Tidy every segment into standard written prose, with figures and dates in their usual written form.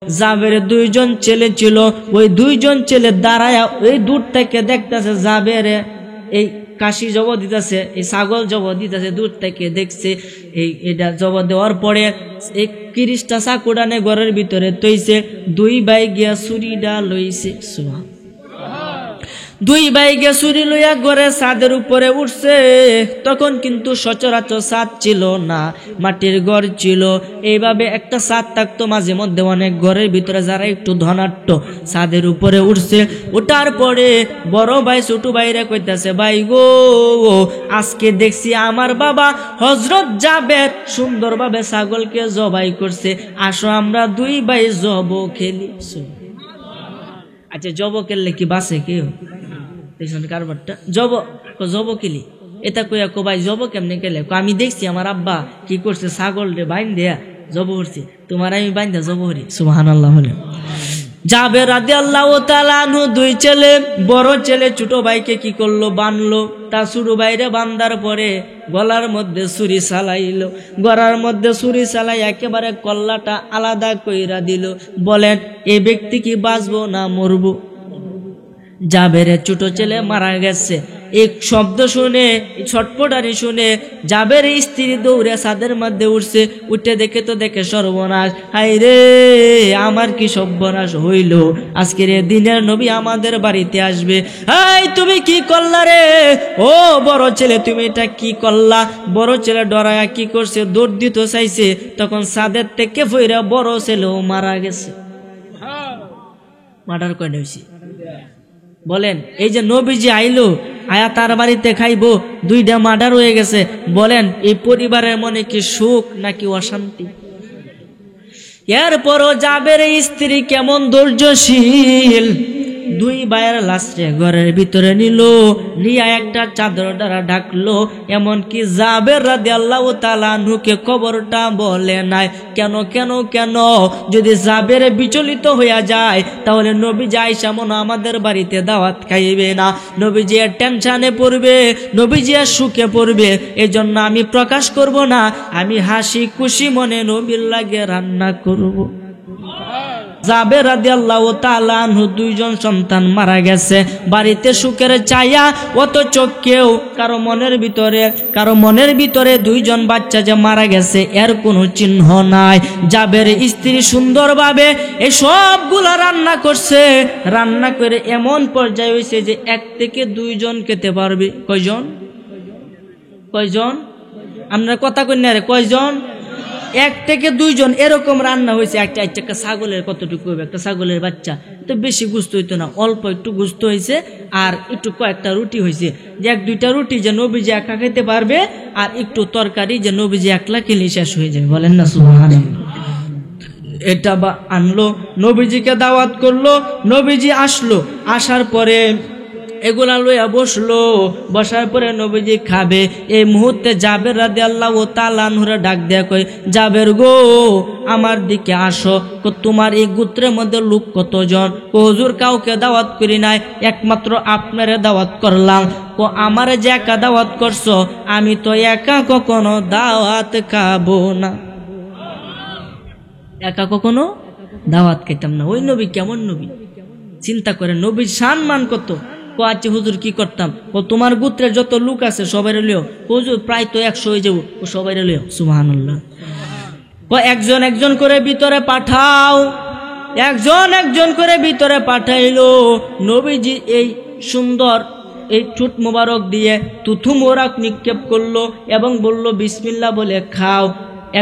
জাবেরের দুইজন ছেলে ছিল, ওই দুইজন ছেলে দাঁড়ায়া ওই দূর থেকে দেখতেছে জাবেরে এই কাশি জব দিতেছে, এই ছাগল জব দিতেছে, দূর থেকে দেখছে। এটা জব দেওয়ার পরে এই 30টা চাকুডানে ঘরের ভিতরে তৈছে, দুই ভাই গিয়া ছুরিটা লইছে। দুই ভাই গিয়া ছুরি লইয়া ঘরে ছাদের উপরে উঠছে। তখন কিন্তু সচরাচর ছাদ ছিল না, মাটির ঘর ছিল। এইভাবে একটা ছাদ থাকতো, মাঝে মধ্যে অনেক ঘরের ভিতরে যারা একটু ধনাঢ্য ছাদের উপরে উঠছে। ওঠার পরে বড় ভাই ছোট ভাইরা কইতাছে, ভাই গো আজকে দেখছি আমার বাবা হযরত জাবের সুন্দরভাবে ছাগলকে জবাই করছে, আসো আমরা দুই ভাই জব খেলি। আচ্ছা জব খেললে কি বাঁচে কেউ? কারবারটা জব খেলি এটা কইয়া কো ভাই জব কেমনে খেলে? আমি দেখছি আমার আব্বা কি করছে, ছাগল রে বাইন দেয়া জব করছে, তোমার আমি বাইন দেয়া জব করি। সুবহানাল্লাহ। হলে জাবের রাদিয়াল্লাহু তাআলা আনহু দুই ছেলে, বড় ছেলে ছোট ভাইকে কি করলো, বানলো। তা ছোট ভাইরে বান্দার পরে গলার মধ্যে ছুরি চালাইলো, গলার মধ্যে ছুরি চালাই একেবারে কল্লাটা আলাদা কইরা দিল। বলেন এই ব্যক্তি কি বাঁচবো না মরবো? জাবেরের ছোট ছেলে মারা গেছে। এই শব্দ শুনে, ছটপটানি শুনে জাবের স্ত্রী দৌড়ে ছাদের মধ্যে উঠছে। উঠে দেখে তো দেখে সর্বনাশ, হাই রে আমার কি সর্বনাশ হইল, আজকের দিনের নবী আমাদের বাড়িতে আসবে। হাই তুমি কি করলা রে? ও বড় ছেলে তুমি এটা কি করলা? বড় ছেলে ডরায়া কি করছে, দৌড় দিতে চাইছে, তখন ছাদের থেকে ফইরা বড় ছেলেও মারা গেছে। মার্ডার করে হয়েছে। বলেন এই যে নবীজি আইলো, আয়া তার বাড়িতে খাইবো, দুইটা মার্ডার হয়ে গেছে। বলেন এই পরিবারের মনে কি সুখ নাকি অশান্তি? এরপরও জাবের স্ত্রী কেমন ধৈর্যশীল, দুই ভাইয়ের লাশে ঘরের ভিতরে নিল, নিয়া একটা চাদর দ্বারা ঢাকলো। এমনকি জাবের রাদিয়াল্লাহু তাআলা আনহুকে কবরটা বলে নাই। কেন কেন কেন? যদি জাবের বিচলিত হইয়া যায় তাহলে নবীজি আয়েশা মনে আমাদের বাড়িতে দাওয়াত খাইবে না, নবীজি টেনশনে পড়বে, নবীজি সুখে পড়বে। এজন্য আমি প্রকাশ করব না, আমি হাসি খুশি মনে নবীর লাগে রান্না করব। জাবের রাদিয়াল্লাহু তাআলা আনহু দুইজন সন্তান মারা গেছে, বাড়িতে সুখের ছায়া, অথচ কেউ কারো মনের ভিতরে দুইজন বাচ্চা যে মারা গেছে এর কোনো চিহ্ন নাই। জাবের স্ত্রী সুন্দরভাবে এই সবগুলা রান্না করছে, রান্না করে এমন পর্যায়ে হয়েছে যে 1 থেকে 2 জন খেতে পারবে। কয়জন? আপনারা কথা কই না রে, কয়জন? 1 থেকে 2 জন এরকম রান্না হয়েছে। একটা ছাগলের কতটুকু হবে, একটা ছাগলের বাচ্চা তো বেশি গুস্ত হইতো না, অল্প একটু গুস্ত হয়েছে, আর একটু কয়েকটা রুটি হয়েছে, যে 1-2টা রুটি যে নবীজি একা খেতে পারবে, আর একটু তরকারি যে নবীজি একলা খেলে শেষ হয়ে যাবে। বলেন না সুবহানাল্লাহ। এটা আনলো, নবীজিকে দাওয়াত করলো, নবীজি আসলো, আসার পরে এগুলা লইয়া বসলো, বসার পরে নবীজি খাবে। এই মুহূর্তে জাবের রাদিয়াল্লাহু তাআলা আনহুরে ডাক দেয়া কই, জাবের গো আমার দিকে আসো। তোমার এই গোত্রের মধ্যে লোক কতজন? হুজুর কাউকে দাওয়াত করি নাই, একমাত্র আপনারে দাওয়াত করলাম। আমারে যে একা দাওয়াত করছো, আমি তো একা কখনো দাওয়াত খাবো না, একা কখনো দাওয়াত খেতাম না। ওই নবী কেমন নবী চিন্তা করে, নবীর সম্মান কত। আচ্ছা হুজুর কি করতাম? তোমার গোত্রের যত লোক আছে সবাই লিও। হুজুর প্রায় তো 100 হয়ে যাবো, সবাই লিও। সুবহানাল্লাহ। একজন একজন করে ভিতরে পাঠাও, একজন একজন করে ভিতরে পাঠাইলো। নবীজি এই সুন্দর এই ঠোঁট মোবারক দিয়ে তুথু মোবারক নিক্ষেপ করলো এবং বলল বিসমিল্লাহ বলে খাও।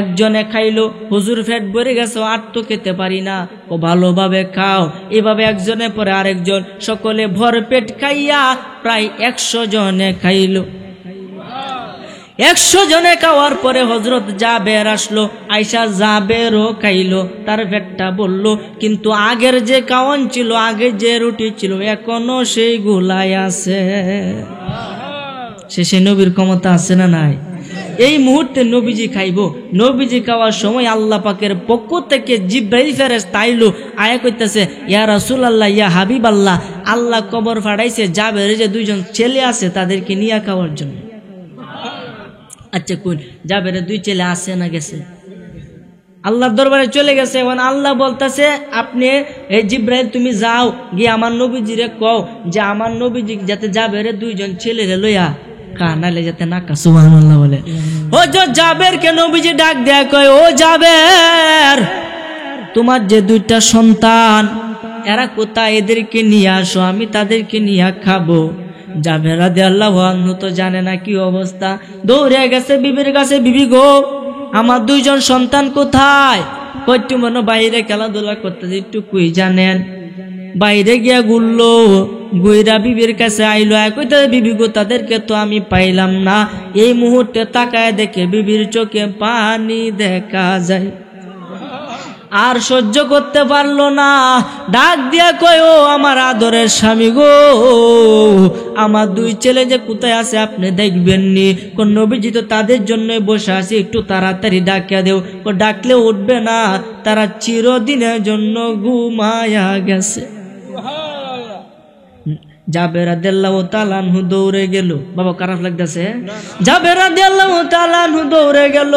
একজনে খাইলো, হুজুর পেট ভরে গেছে, আর তো খেতে পারি না, ও ভালোভাবে খাও। এভাবে একজনের পরে আরেকজন, সকলে ভর পেট খাইয়া প্রায় 100 জনে খাইলো। 100 জনে খাওয়ার পরে হযরত জাবের আসলো, আয়েশা জাবেরও খাইলো, তার পেটটা বলল। কিন্তু আগের যে খাওয়ান ছিল, আগে যে রুটি ছিল, এখনো সেই গুলাই আছে। সে নবীর ক্ষমতা আছে না নাই? এই মুহূর্তে নবীজি খাইবো, নবীজি খাওয়ার সময় আল্লাহ পাকের পক্ষ থেকে জিবরাইল ফেরেশতা আইলো, আয়া কইতেছে, ইয়া রাসূলুল্লাহ, ইয়া হাবিবাল্লাহ, আল্লাহ কবর ফাড়াইছে জাবের যে 2 জন ছেলে আছে তাদেরকে নিয়ে খাওয়ার জন্য। আচ্ছা কোন জাবের 2 ছেলে আছে না গেছে? আল্লাহর দরবারে চলে গেছে। এখন আল্লাহ বলতেছে আপনি এই জিব্রাইল তুমি যাও গিয়ে আমার নবীজিরে কও যে আমার নবীজি যাতে জাবের দুইজন ছেলেরে লইয়া কানালে যাতে না কা। সুবহানাল্লাহ বলে। ও জাবের কে নবীজি ডাক দেয়া কয় ও জাবের তোমার যে দুইটা সন্তান এরা কোথায়, এদেরকে নিয়ে আসো আমি তাদেরকে নিয়ে খাবো। জাবের রাদিয়াল্লাহু আনহু তো জানে না কি অবস্থা, দৌড়ে গেছে বিবির কাছে, বিবি গো আমার দুইজন সন্তান কোথায়? কইটু মনে বাইরে খেলাধুলা করতেছে, একটু কুই জানেন। বাইরে গিয়া ঘুরলো, গুইরা বিবির কাছে আইলো, কইতে বিবি গো তাদেরকে তো আমি পাইলাম না। এই মুহূর্তে তাকায় দেখে বিবির চোখে পানি দেখা যায়, আর সহ্য করতে পারলো না, ডাক দিয়া কয় ও আমার আদরের স্বামী গো আমার দুই ছেলে যে কোথায় আছে আপনি দেখবেননি? কোন নবীজি তো তাদের জন্য বসে আছে, একটু তাড়াতাড়ি ডাকিয়া দেও। ডাকলে উঠবে না, তারা চিরদিনের জন্য ঘুমায়া গেছে। জাবের রাদিয়াল্লাহু তাআলা আনহু দৌড়ে গেল। বাবা খারাপ লাগতেছে? জাবের রাদিয়াল্লাহু তাআলা আনহু দৌড়ে গেল,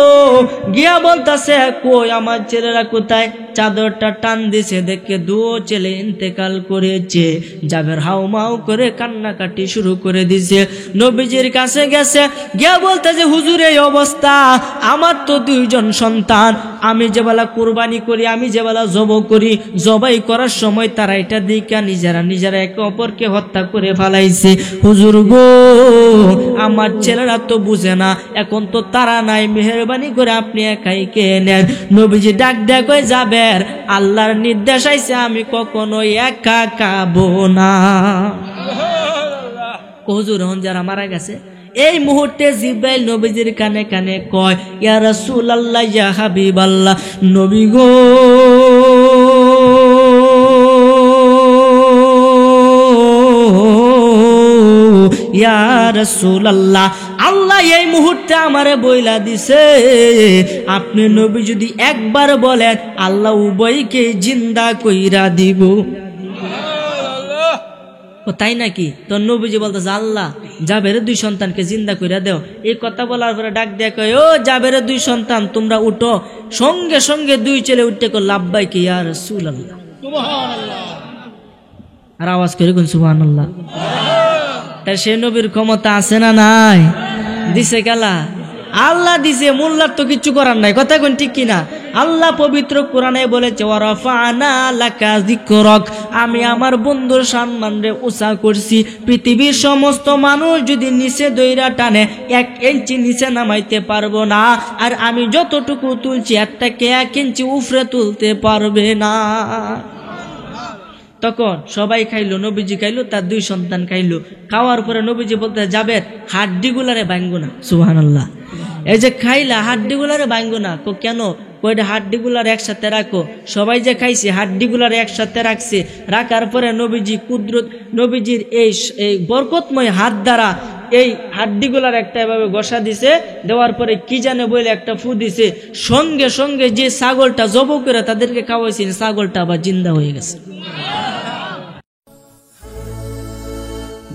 গিয়া বলতাছে কই আমার ছেলেরা কোথায়? চাদরটা টান দিছে, দেখে দুও ছেলে ইন্তেকাল করেছে। জাবের হাউমাউ করে কান্নাকাটি শুরু করে দিছে। নবীজির কাছে গেছে, গিয়া বলতেছে হুজুর এই অবস্থা, আমার তো দুইজন সন্তান, আমি যে বেলা কুরবানি করি, আমি যে বেলা জবাই করি, জবাই করার সময় তারা এটা দিকা নিজেরা একে অপরকে হত্যা করে ফেলাইছে। হুজুর গো আমার ছেলেরা তো বুঝে না, এখন তো তারা নাই, মেহেরবানি করে আপনি একাই কে নেন। নবীজি ডাক দেয়া কই যাবের আল্লাহর নির্দেশ আইছে, আমি কখনো একা খাবো না। হুজুর হন যারা মারা গেছে এই মুহূর্তে জিব্রাইল নবীজির কানে কানে কয় ইয়া রাসূলুল্লাহ ইয়া হাবিবাল্লাহ, নবী গো ইয়া রাসূলুল্লাহ, আল্লাহ এই মুহূর্তে আমারে বইলা দিছে আপনি নবী যদি একবার বলেন আল্লাহ উভয়কে জিন্দা কইরা দিব। ও তাই নাকি? তো নবীজি বলতেছে আল্লাহ জাবের দুই সন্তানকে জিন্দা কইরা দেও। এই কথা বলার পরে ডাক দেয়া কয় ও জাবের দুই সন্তান তোমরা উঠো। সঙ্গে সঙ্গে দুই ছেলে উঠতে কো লাব্বাইক ইয়া রাসূলুল্লাহ, সুবহানাল্লাহ। আর আওয়াজ করে কোন সুবহানাল্লাহ। তাই সে নবীর ক্ষমতা আছে না নাই? দিছে গেলা আল্লাহ দিছে, মোল্লার তো কিছু করার নাই। কথা কোন ঠিক কিনা? আল্লাহ পবিত্র কোরআনে বলেছে ওয়ারাফানা লাকা যিকরাক, আমি আমার বন্ধুর সম্মান রে উঁচা করছি। পৃথিবীর সমস্ত মানুষ যদি নিচে দইরা টানে 1 ইঞ্চি নিচে নামাইতে পারবো না, আর আমি যতটুকু তুলছি এর থেকে 1 ইঞ্চি উপরে তুলতে পারবে না। তখন সবাই খাইলো, নবীজি খাইলো, তার দুই সন্তান খাইলো। খাওয়ার পরে নবীজি বলতে যাবে হাড্ডিগুলারে ভাঙ্গো না। সুবহানাল্লাহ। এই যে খাইলা হাড্ডিগুলারে ভাঙ্গো না। কেন? কয়টা হাড্ডিগুলার একসাথে রাখো। সবাই যে খাইছে হাড্ডিগুলার একসাথে রাখছে, রাখার পরে নবীজি কুদরত, নবীজির এই বরকতময় হাত দ্বারা এই হাড্ডিগুলার একটা এভাবে ঘষা দিছে, দেওয়ার পরে কি জানে বলে একটা ফু দিছে, সঙ্গে সঙ্গে যে ছাগলটা জব করে তাদেরকে খাওয়াইছেন ছাগলটা আবার জিন্দা হয়ে গেছে।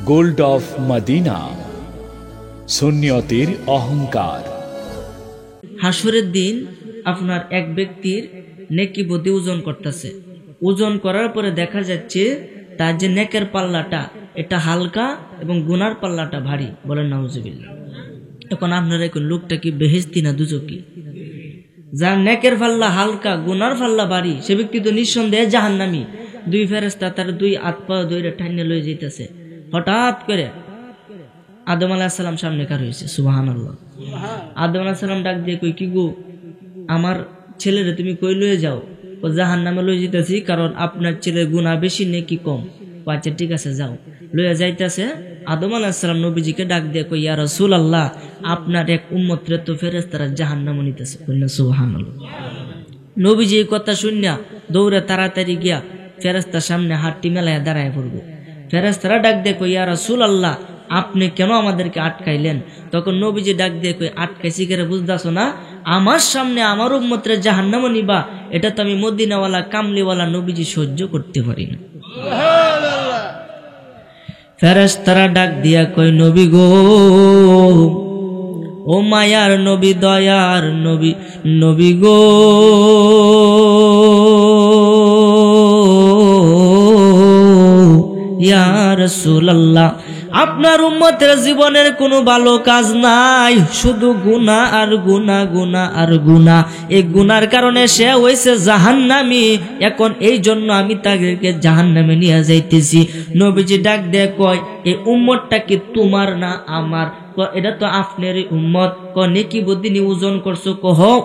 গোল্ড অফ মদিনা, সুন্নিয়তের অহংকার। হাসরের দিন আপনার এক ব্যক্তির নেকি বদি ওজন করতেছে, ওজন করার পরে দেখা যাচ্ছে তার যে নেকের পাল্লাটা এটা হালকা এবং গুনার পাল্লাটা ভারী। বলেন নাউজুবিল্লাহ। এখন আপনারা এখন লোকটা কি বেহেশতি না দুজকি? যার নেকের পাল্লা হালকা গুনার পাল্লা ভারী সে ব্যক্তি তো নিঃসন্দেহে জাহান্নামী। দুই ফেরেশতা তার দুই হাত পা ধরে ঠান্ডা লয়ে যেতেছে। হঠাৎ করে আদম আলাইহিস সালাম সামনে কার হয়েছে। সুবহানাল্লাহ। আদম আলাইহিস সালাম ডাক দিয়ে কই কি গো আমার ছেলেরে তুমি কই লয়ে যাও? ও জাহান্নামে লয়ে যেতেছি, কারণ আপনার ছেলের গুনাহ বেশি নেকি কম। আচ্ছা ঠিক আছে যাও। লয়ে যাইতেছে। আদম আলাইহিস সালাম নবীজিকে ডাক দিয়ে কই ইয়া রাসূলুল্লাহ, আপনার এক উম্মতরে তো ফেরেশতারা জাহান্নামে নিতেছে। কইনা সুবহানাল্লাহ। নবীজি এই কথা শুনিয়া দৌড়ে তাড়াতাড়ি গিয়া ফেরেশতার সামনে হাতটি মেলায় দাঁড়ায় পড়বে। ফেরেশতারা ডাক দিয়ে কই ইয়া রাসূলুল্লাহ, আপনি কেন আমাদেরকে আটকাইলেন? তখন নবীজি ডাক দিয়ে কই আটকাইছি কেন বুঝদাছো না? আমার সামনে আমার উম্মতরে জাহান্নামে নিবা, এটা তো আমি মদিনাওয়ালা কামলিওয়ালা নবীজি সহ্য করতে পারি না। ফেরেশতারা ডাক দিয়া কই নবী গো ও মায়ার নবী দয়ার নবী নবী গো ইয়া রাসূলুল্লাহ আপনার উম্মতের জীবনের কোনো ভালো কাজ নাই, শুধু গুনাহ আর গুনাহ, গুনাহ আর গুনাহ। এই গুনার কারণে সে হইছে জাহান্নামী। এখন এই জন্য আমি তাদেরকে জাহান্নামে নিয়ে যাইতেছি। নবীজি ডাক দিয়ে কয়, এই উম্মতটা কি তোমার না আমার? এটা তো আপনারই উম্মত। নেকি বুদ্ধি নিয়ে ওজন করছো?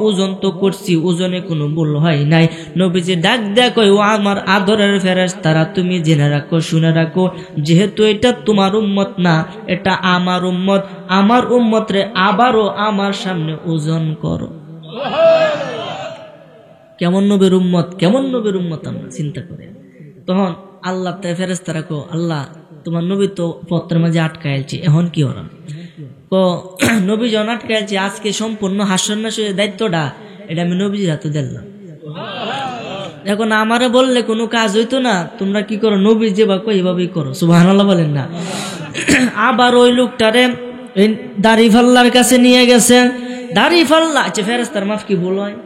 ওজন তো করছি, ওজনে কোনো ভুল হয় নাই। নবীজি ডাক দেয়া কয়, ও আমার আদরের ফেরেশতারা, তুমি জেনে রাখো, শুনে রাখো, যেহেতু এটা তোমার উম্মত না, এটা আমার উম্মত। আমার উম্মত রে আবারও আমার সামনে ওজন করো। কেমন নবীর উম্মত, কেমন নবীর উম্মত আমরা চিন্তা করে। তখন আল্লাহ তাই ফেরেশতারা কো, আল্লাহ তোমার নবী তো পত্রের মাঝে আটকাইলছি, এখন কি ওরা? নবী জন আটকাইলছি, আজকে সম্পূর্ণ হাস্যন্যাসের দায়িত্বটা এটা আমি নবীজির হাতে দিলাম। এখন আমারে বললে কোনো কাজ হইতো না, তোমরা কি করো, নবী যেভাবে কই এভাবেই করো। সুবহানাল্লাহ বলেন না? আবার ওই লোকটারে দাড়ি ফাল্লার কাছে নিয়ে গেছে। দাড়ি ফাল্লা, আচ্ছা ফেরেশতার মাফ কি ভুল হয়?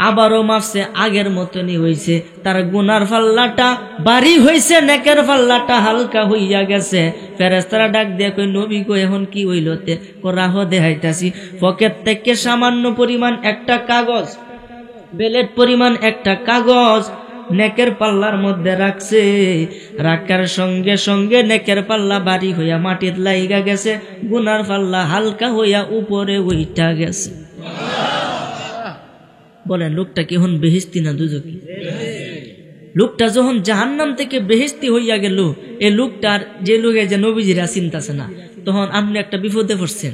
আবারও মাফছে, আগের মতনই হয়েছে। তার গুনার ফাল্লাটা বাড়ি হয়েছে, নেকের ফাল্লাটা হালকা হইয়া গেছে। ফেরেশতারা ডাক দিয়ে কই, নবী কই এখন কি হইলতে? রাহ দেখাইতাছি। পকেট থেকে সামান্য পরিমাণ একটা কাগজ, বেলেট পরিমাণ একটা কাগজ নেকের পাল্লার মধ্যে রাখছে। রাখার সঙ্গে সঙ্গে নেকের পাল্লা বাড়ি হইয়া মাটির লাইগা গেছে, গুনার পাল্লা হালকা হইয়া উপরে উইঠা গেছে। বলেন লোকটা কি এখন বেহেশতি না দুজকি? লোকটা যখন জাহান্নাম থেকে বেহেশতি হইয়া গেল, এই লোকটার যে লোকে যে নবীজিরা চিন্তাছে না, তখন আপনি একটা বিপদে পড়ছেন।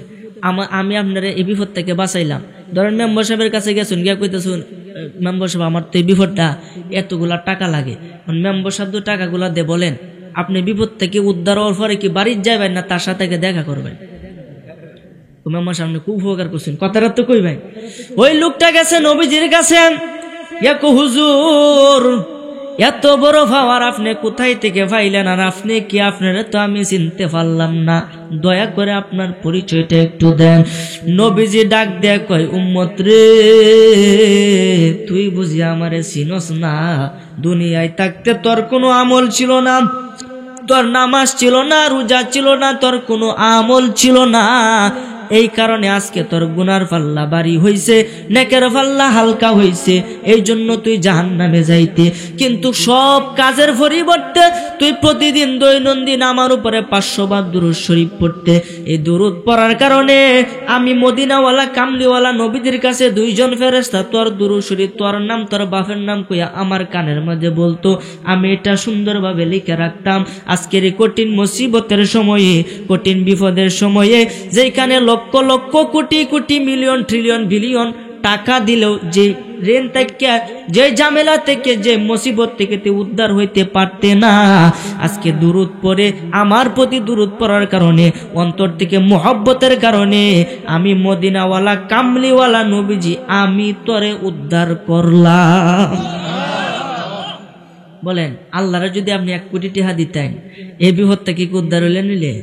আমি আপনার এই বিপদ থেকে বাঁচাইলাম। ধরেন মেম্বার সাহেবের কাছে গেছেন, গিয়া কইতেছুন, মেম্বার সাহেব আমার তো এই বিপদটা এতগুলা টাকা লাগে। মেম্বার সাহেব তো টাকাগুলা দে, বলেন আপনি বিপদ থেকে উদ্ধার হওয়ার পরে কি বাড়ির যাবেন না তার সাথে দেখা করবেন? মেম্বার সাহেব খুব উপকার করছেন, কথাটা তো কই ভাই। ওই লোকটা গেছে নবীজির কাছে, হুজুর এত বড় পাওয়ার আপনি কোথায় থেকে পাইলেন? আর আপনি কি? আপনারা তো আমি চিনতে পারলাম না, দয়া করে আপনার পরিচয়টা একটু দেন। নবীজি ডাক দেয়া কয়, উম্মত রে, তুই বুঝি আমারে চিনস না? দুনিয়ায় থাকতে তোর কোনো আমল ছিল না, তোর নামাজ ছিল না, রোজা ছিল না, তোর কোনো আমল ছিল না। এই কারণে আজকে তোর গুনার পাল্লা বাড়ি হইছে, নেকের পাল্লা হালকা হইছে, এই জন্য তুই জাহান্নামে যাইতে। কিন্তু সব কাজের পরিবর্তে তুই প্রতিদিন দৈনন্দিন আমার উপরে 500 বার দুরূদ শরীফ পড়তে। এই দুরূদ পড়ার কারণে আমি মদিনাওয়ালা কামলিওয়ালা নবীদের কাছে 2 জন ফেরেশতা তোর দুরূদ শরীফ, তোর নাম, তোর বাপের নাম কইয়া আমার কানের মধ্যে বলতো। আমি এটা সুন্দরভাবে লিখে রাখতাম। আজকের এই কঠিন মুসিবতের সময়ে, কঠিন বিপদের সময়ে, যেখানে lakh lakh crore crore million trillion billion টাকা দিলেও যে ঋণ থেকে, যে ঝামেলা থেকে, যে মুসিবত থেকে উদ্ধার হইতে পারতে না, আজকে দুরূদ পড়ে, আমার প্রতি দুরূদ পড়ার কারণে, অন্তর থেকে মোহব্বতের কারণে আমি মদিনাওয়ালা কামলিওয়ালা নবীজি আমি তোরে উদ্ধার করলাম। বলেন আল্লাহরে যদি আপনি 1 কোটি টাকা দিতেন, এই বিপদ থেকে কি উদ্ধার হইলে নিলে?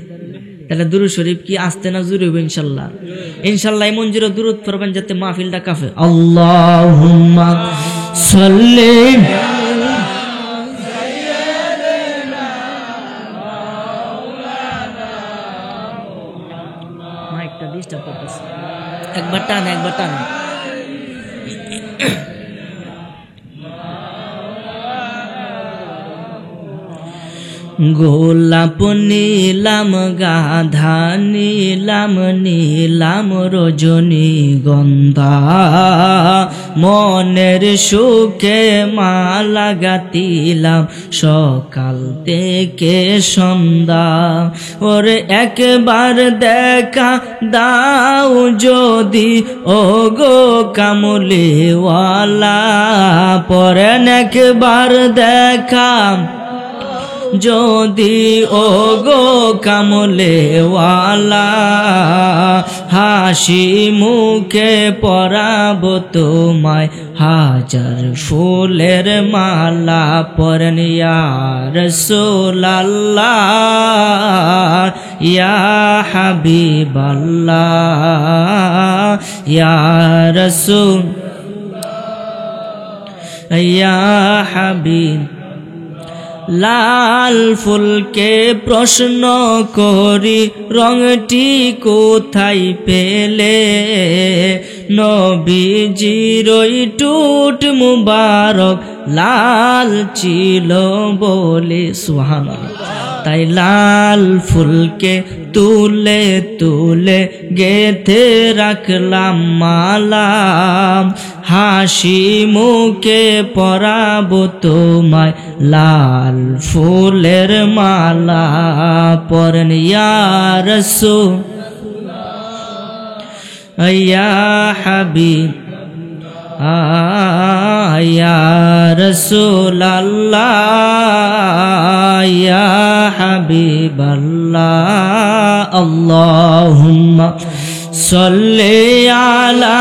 তাহলে দুরূদ শরীফ কি আসতে না জুড়ে হবে? ইনশাল্লাহ, ইনশাল্লাহ এমন জোরে দুরূদ পড়বেন যাতে মাহফিলটা কাফে। আল্লাহুম্মা সাল্লি মাইকটা ডিস্টার্ব করতেছে, একবার টান, একবার টান। গোলাপ নীলাম, গাধা নীলাম, নীলাম রজনী গন্ধা, মনের সুখে মালা গাতিলাম সকাল থেকে সন্ধ্যা। ওরে একবার দেখা দাও যদি, ও গো কামলিওয়ালা, পরেন একবার দেখা যদি ও গো কামলেওয়ালা হাসি মুখে পরাব তোমায় হাজার ফুলের মালা পরেন ইয়া রাসূলুল্লাহ ইয়া হাবিবাল্লাহ ইয়া রাসূল ইয়া হাবিব লাল ফুলকে প্রশ্ন করি রংটি কোথায় পেলে নবীজির ওই টুট মুবারক লাল ছিল বলে সুবহানাল্লাহ তাই লাল ফুলকে তুলে তুলে গেথে রাখলাম মালা হাসি মুখে পরাবো তোমায় লাল ফুলের মালা পরেন ইয়া রাসূল ইয়া হাবিব ইয়া রাসূলুল্লাহ ইয়া হাবিবাল্লাহ আল্লাহুম্মা সাল্লি আলা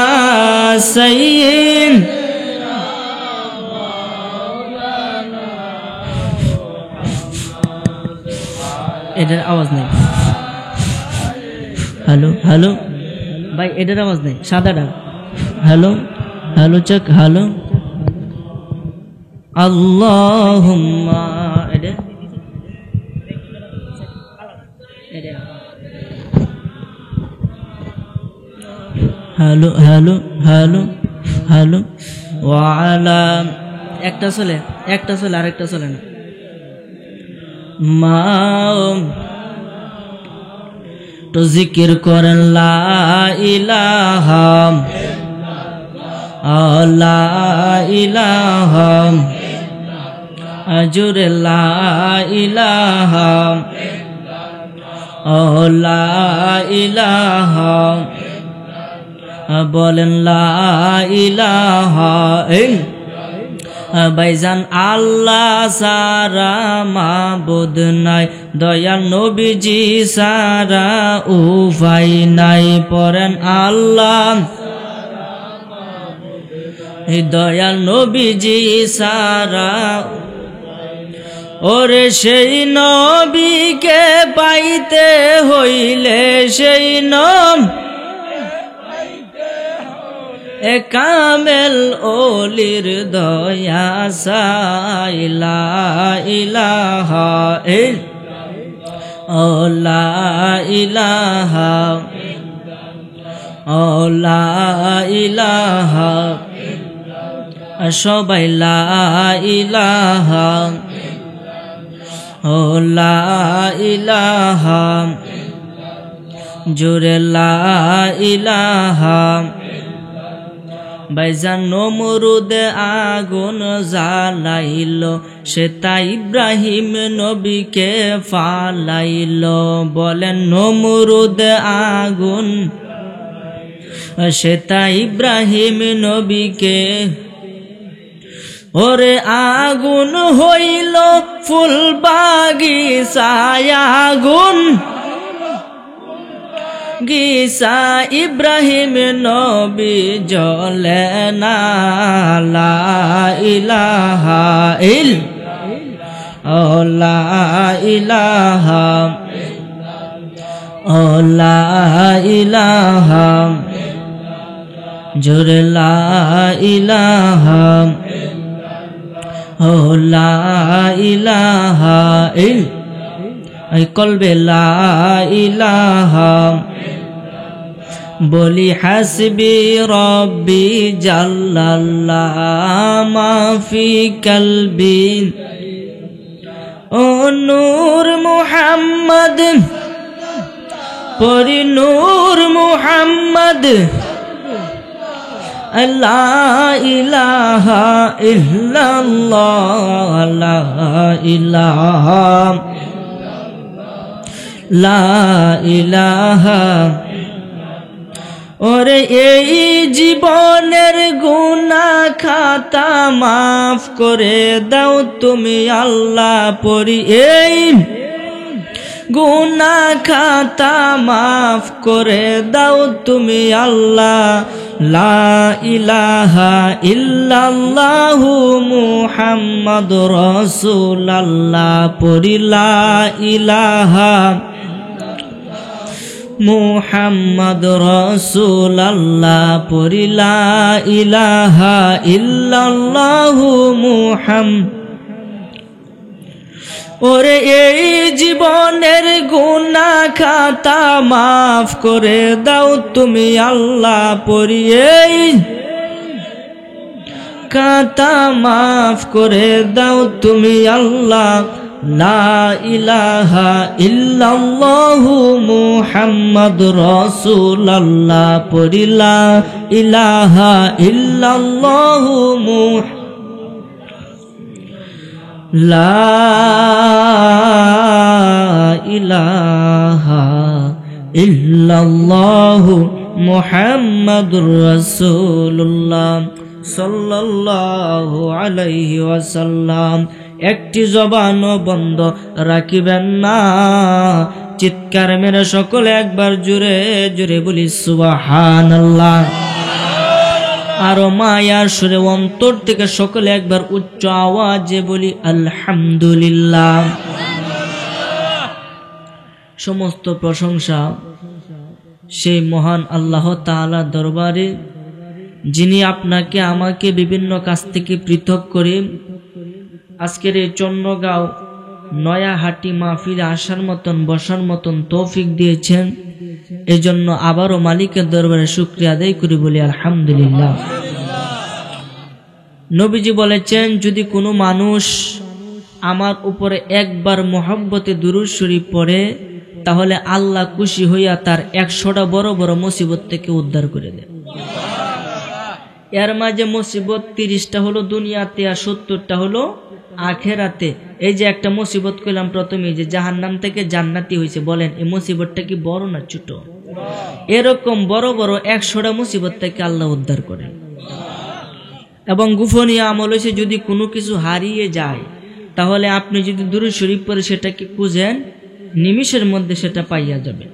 সাইয়্যিদ এটার আওয়াজ নেই হ্যালো হ্যালো ভাই এটার আওয়াজ নেই সাদাটা হ্যালো হ্যালো চেক হ্যালো আল্লাহুম্মা এটা হ্যালো হ্যালো হ্যালো হ্যালো ওয়ালা একটা চলে আরেকটা চলে না মা তো জিকির করেন লা ইলাহা লা ইলাহা আজুরে লা ইলাহা লা ইলাহা বলেন লা ইলাহা ভাইজান আল্লাহ সারা মাবুদ নাই দয়াল নবীজি সারা উপায় নাই পড়েন আল্লাহ দয়াল নবীজি সারা ওরে সেই নবীকে পাইতে হইলে সেই নম কামেল ওলির দয়া সাইলা ইলাহা লা ইলাহা লা ইলাহা সবাই লা ইলাহা লা ইলাহা জোরে লা ইলাহা ভাইজান নমরুদ আগুন জ্বালাইল সেটা ইব্রাহিম নবীকে ফালাইল বলেন নমরুদ আগুন সেটা ইব্রাহিম নবীকে ওরে আগুন হইল ফুল বাগিচায় আগুন গিসা ইব্রাহিম নবী জ্বলে না লা ইলাহা লা ইলাহা লা ইলাহা জোরে লা ইলাহা লা ইলাহা কলবে লা ইলাহা বলি হাসবি রব্বি জাল্লাল্লাহ মাফি কলবি ও নূর মুহাম্মদ পরি নূর মুহাম্মদ লা ইলাহা ইল্লাল্লাহ লা ইলাহা লা ইলাহা ওরে এই জীবনের গুনাহ খাতা মাফ করে দাও তুমি আল্লাহ পরি, এই গুনাহ খাতা মাফ করে দাও তুমি আল্লাহ। লা ইলাহা ইল্লাল্লাহু মুহাম্মাদুর রাসূলুল্লাহ পরি, লা ইলাহা মুহাম্মাদুর রাসূলুল্লাহ পরি, লা ইলাহা ইল্লাল্লাহু মুহাম্মাদ। ওরে এই জীবনের গুনাহ খাতা মাফ করে দাও তুমি আল্লাহ পরি, এই খাতা মাফ করে দাও তুমি আল্লাহ। লা ইলাহা ইল্লাল্লাহু মুহাম্মাদুর রাসূলুল্লাহ পরি, লা ইলাহা ইল্লাল্লাহু লা ইলাহা ইল্লাল্লাহু মুহাম্মাদুর রাসূলুল্লাহ সাল্লাল্লাহু আলাইহি ওয়াসাল্লাম। একটি জবানও বন্ধ রাখিবেন না। চিৎকার মেরে সকলে একবার জোরে জোরে বলি সুবহানাল্লাহ। আরো মায়ার সুরে অন্তর থেকে সকলে একবার উচ্চ আওয়াজে বলি আলহামদুলিল্লাহ। সমস্ত প্রশংসা সেই মহান আল্লাহ তাআলা দরবারে, যিনি আপনাকে আমাকে বিভিন্ন কাজ থেকে পৃথক করে আজকের এই চন্নগাঁও নয়াহাটি মাহফিলে আসার মতন বসার মতন তৌফিক দিয়েছেন। এজন্য আবারও মালিকের দরবারে শুকরিয়া আদায় করি, বলি আলহামদুলিল্লাহ। নবীজি বলেছেন, যদি কোনো মানুষ আমার উপরে একবার মোহাব্বতে দুরূদ শরীফ পড়ে, তাহলে আল্লাহ খুশি হইয়া তার 100টা বড় বড় মুসিবত থেকে উদ্ধার করে দেয়। এর মাঝে মুসিবত 30টা হলো দুনিয়াতে আর 70টা হলো আখেরাতে। এই যে একটা মুসিবত কইলাম প্রথমে, যে জাহান্নাম থেকে জান্নাতি হয়েছে, বলেন এই মুসিবতটা কি বড় না ছোট? এরকম বড় বড় 100টা মুসিবত থেকে আল্লাহ উদ্ধার করে। এবং গোপনীয় আমল হয়েছে, যদি কোনো কিছু হারিয়ে যায়, তাহলে আপনি যদি দুরূদ শরীফ পড়ে সেটাকে খুঁজেন, নিমিষের মধ্যে সেটা পাইয়া যাবে।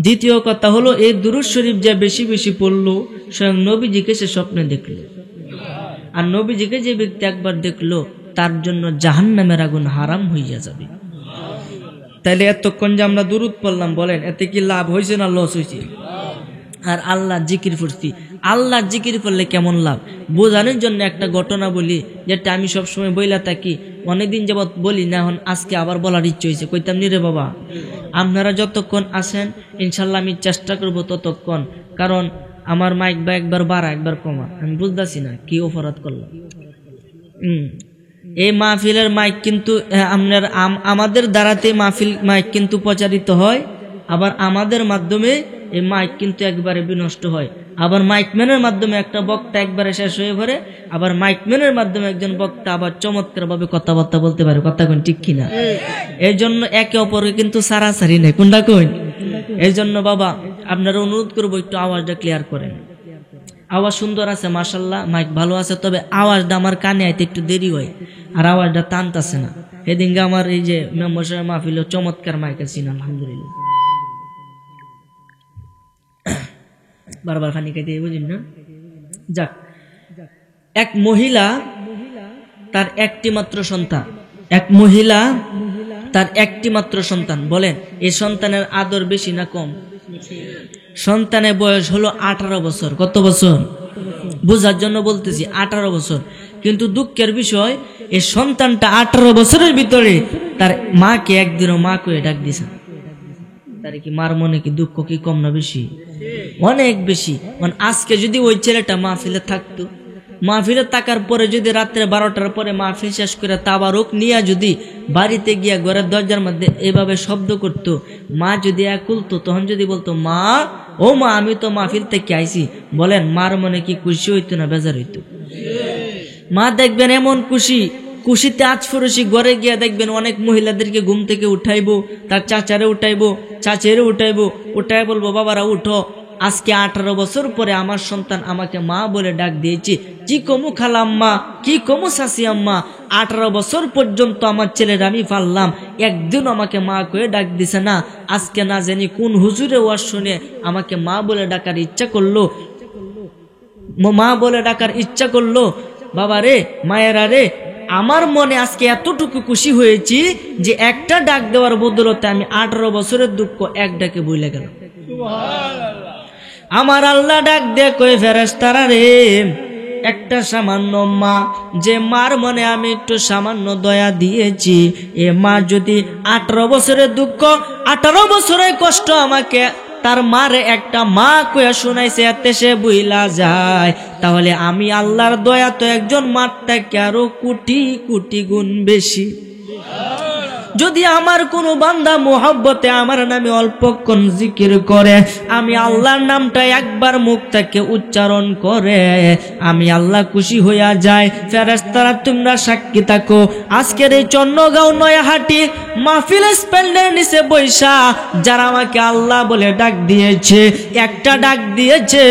দ্বিতীয় কথা হলো, এই দুরূদ শরীফ যা বেশি বেশি পড়লো, স্বয়ং নবীজিকে সে স্বপ্নে দেখলো। আর নবীজিকে যে ব্যক্তি একবার দেখলো, তার জন্য জাহান্নামের আগুন হারাম হইয়া যাবে। তাইলে এতক্ষণ যে আমরা দুরূদ পড়লাম, বলেন এতে কি লাভ হয়েছে না লস হয়েছে? আর আল্লাহ জিকির করছি, আল্লাহ জিকির করলে কেমন লাভ বোঝানোর জন্য একটা ঘটনা বলি, যেটা আমি সবসময় বইলা থাকি, অনেকদিন যাবৎ বলি না, এখন আজকে আবার বলার ইচ্ছে হয়েছে। কইতাম নি রে বাবা, আপনারা যতক্ষণ আসেন ইনশাল্লাহ আমি চেষ্টা করব ততক্ষণ, কারণ আমার মাইক বা একবার বাড়া একবার কমা, আমি বুঝতেছি না কি অপরাধ করলাম। এই মাহফিলের মাইক কিন্তু আপনার আমাদের দ্বারাতে মাহফিল মাইক কিন্তু প্রচারিত হয়, আবার আমাদের মাধ্যমে এই মাইক কিন্তু একবারে বিনষ্ট হয়। আবার মাইকম্যানের মাধ্যমে একটা বক্তা একবারে শেষ হয়ে পড়ে, আবার মাইকম্যানের মাধ্যমে একজন বক্তা আবার চমৎকার ভাবে কথাবার্তা বলতে পারে। কথা কোন ঠিক কিনা? এই জন্য একে অপরকে কিন্তু সারাসারি নেই, কোনটা কই? এই জন্য বাবা আপনারা অনুরোধ করবো, একটু আওয়াজটা ক্লিয়ার করেন। আওয়াজ সুন্দর আছে মাশাল্লাহ, মাইক ভালো আছে, তবে আওয়াজটা আমার কানে আইতে একটু দেরি হয়, আর আওয়াজটা টানতাছে না। এদিনকে আমার এই যে মেম্বার সাহেব মাহফিল চমৎকার মাইক আছে, আলহামদুলিল্লাহ। বারবার খানি খাইতে বুঝিন না। যাক, এক মহিলা তার একটি মাত্র সন্তান, এক মহিলা তার একটি মাত্র সন্তান, বলেন এই সন্তানের আদর বেশি না কম? সন্তানের বয়স হলো 18 বছর। কত বছর? বোঝার জন্য বলতেছি 18 বছর। কিন্তু দুঃখের বিষয়, এই সন্তানটা 18 বছরের ভিতরে তার মাকে একদিনও মা কয়ে ডাক দিছে। তার কি মার মনে কি দুঃখ কি কম না বেশি? অনেক বেশি। মানে আজকে যদি ওই ছেলেটা মাহফিলে থাকতো, মাহফিলে থাকার পরে যদি রাত্রে 12টার পরে মাহফিল শেষ করে তাবারুক নিয়ে যদি বাড়িতে গিয়া ঘরের দরজার মধ্যে এভাবে শব্দ করত, মা যদি খুলতো, তখন যদি বলতো মা, ও মা আমি তো মাহফিল থেকে আইছি, বলেন মার মনে কি খুশি হইতো না বেজার হইতো? মা দেখবেন এমন খুশিতে আজ ফরসি ঘরে গিয়া দেখবেন অনেক মহিলাদেরকে ঘুম থেকে উঠাইবো, তার চাচারে উঠাইবো, চাচেরে উঠাইবো, উঠাই বলবো বাবারা উঠো, আজকে 18 বছর পরে আমার সন্তান আমাকে মা বলে ডাক দিয়েছে। কি কমু খালাম্মা, কি কমু শাশি আম্মা, 18 বছর পর্যন্ত আমার ছেলের আমি পারলাম, একদিন আমাকে মা করে ডাক দিছে না। আজকে না জানি কোন হুজুরে ওয়াজ শুনে আমাকে মা বলে ডাকার ইচ্ছা করলো, মা বলে ডাকার ইচ্ছা করলো। বাবা রে, মায়েরা রে, আমার মনে আজকে এতটুকু খুশি হয়েছি যে একটা ডাক দেওয়ার বদলতে আমি 18 বছরের দুঃখ এক ডাকে ভুলে গেলাম। আমার আল্লাহ ডাক দে কই ফেরেশতারা রে, একটা সামান্য মা, যে মার মনে আমি একটু সামান্য দয়া দিয়েছি, এ মা যদি 18 বছরের দুঃখ, 18 বছরের কষ্ট আমাকে তার মারে একটা মা কইয়া শুনাইছে, এতে সে বুইলা যায়, তাহলে আমি আল্লাহর দয়া তো একজন মার থেকে আরো কোটি কোটি গুণ বেশি। যদি আমার কোনো বান্দা মোহাব্বতে আমার নামে অল্পক্ষণ জিকির করে, আমি আল্লাহর নামটা একবার মুখ থেকে উচ্চারণ করে, আমি আল্লাহ খুশি হইয়া যায়। ফেরেশতারা তোমরা সাক্ষী থাকো, আজকের এই চন্নগাঁও নয়াহাটি মাহফিল স্প্যান্ডের নিচে বৈশা যারা আমাকে আল্লাহ বলে ডাক দিয়েছে, একটা ডাক দিয়েছে,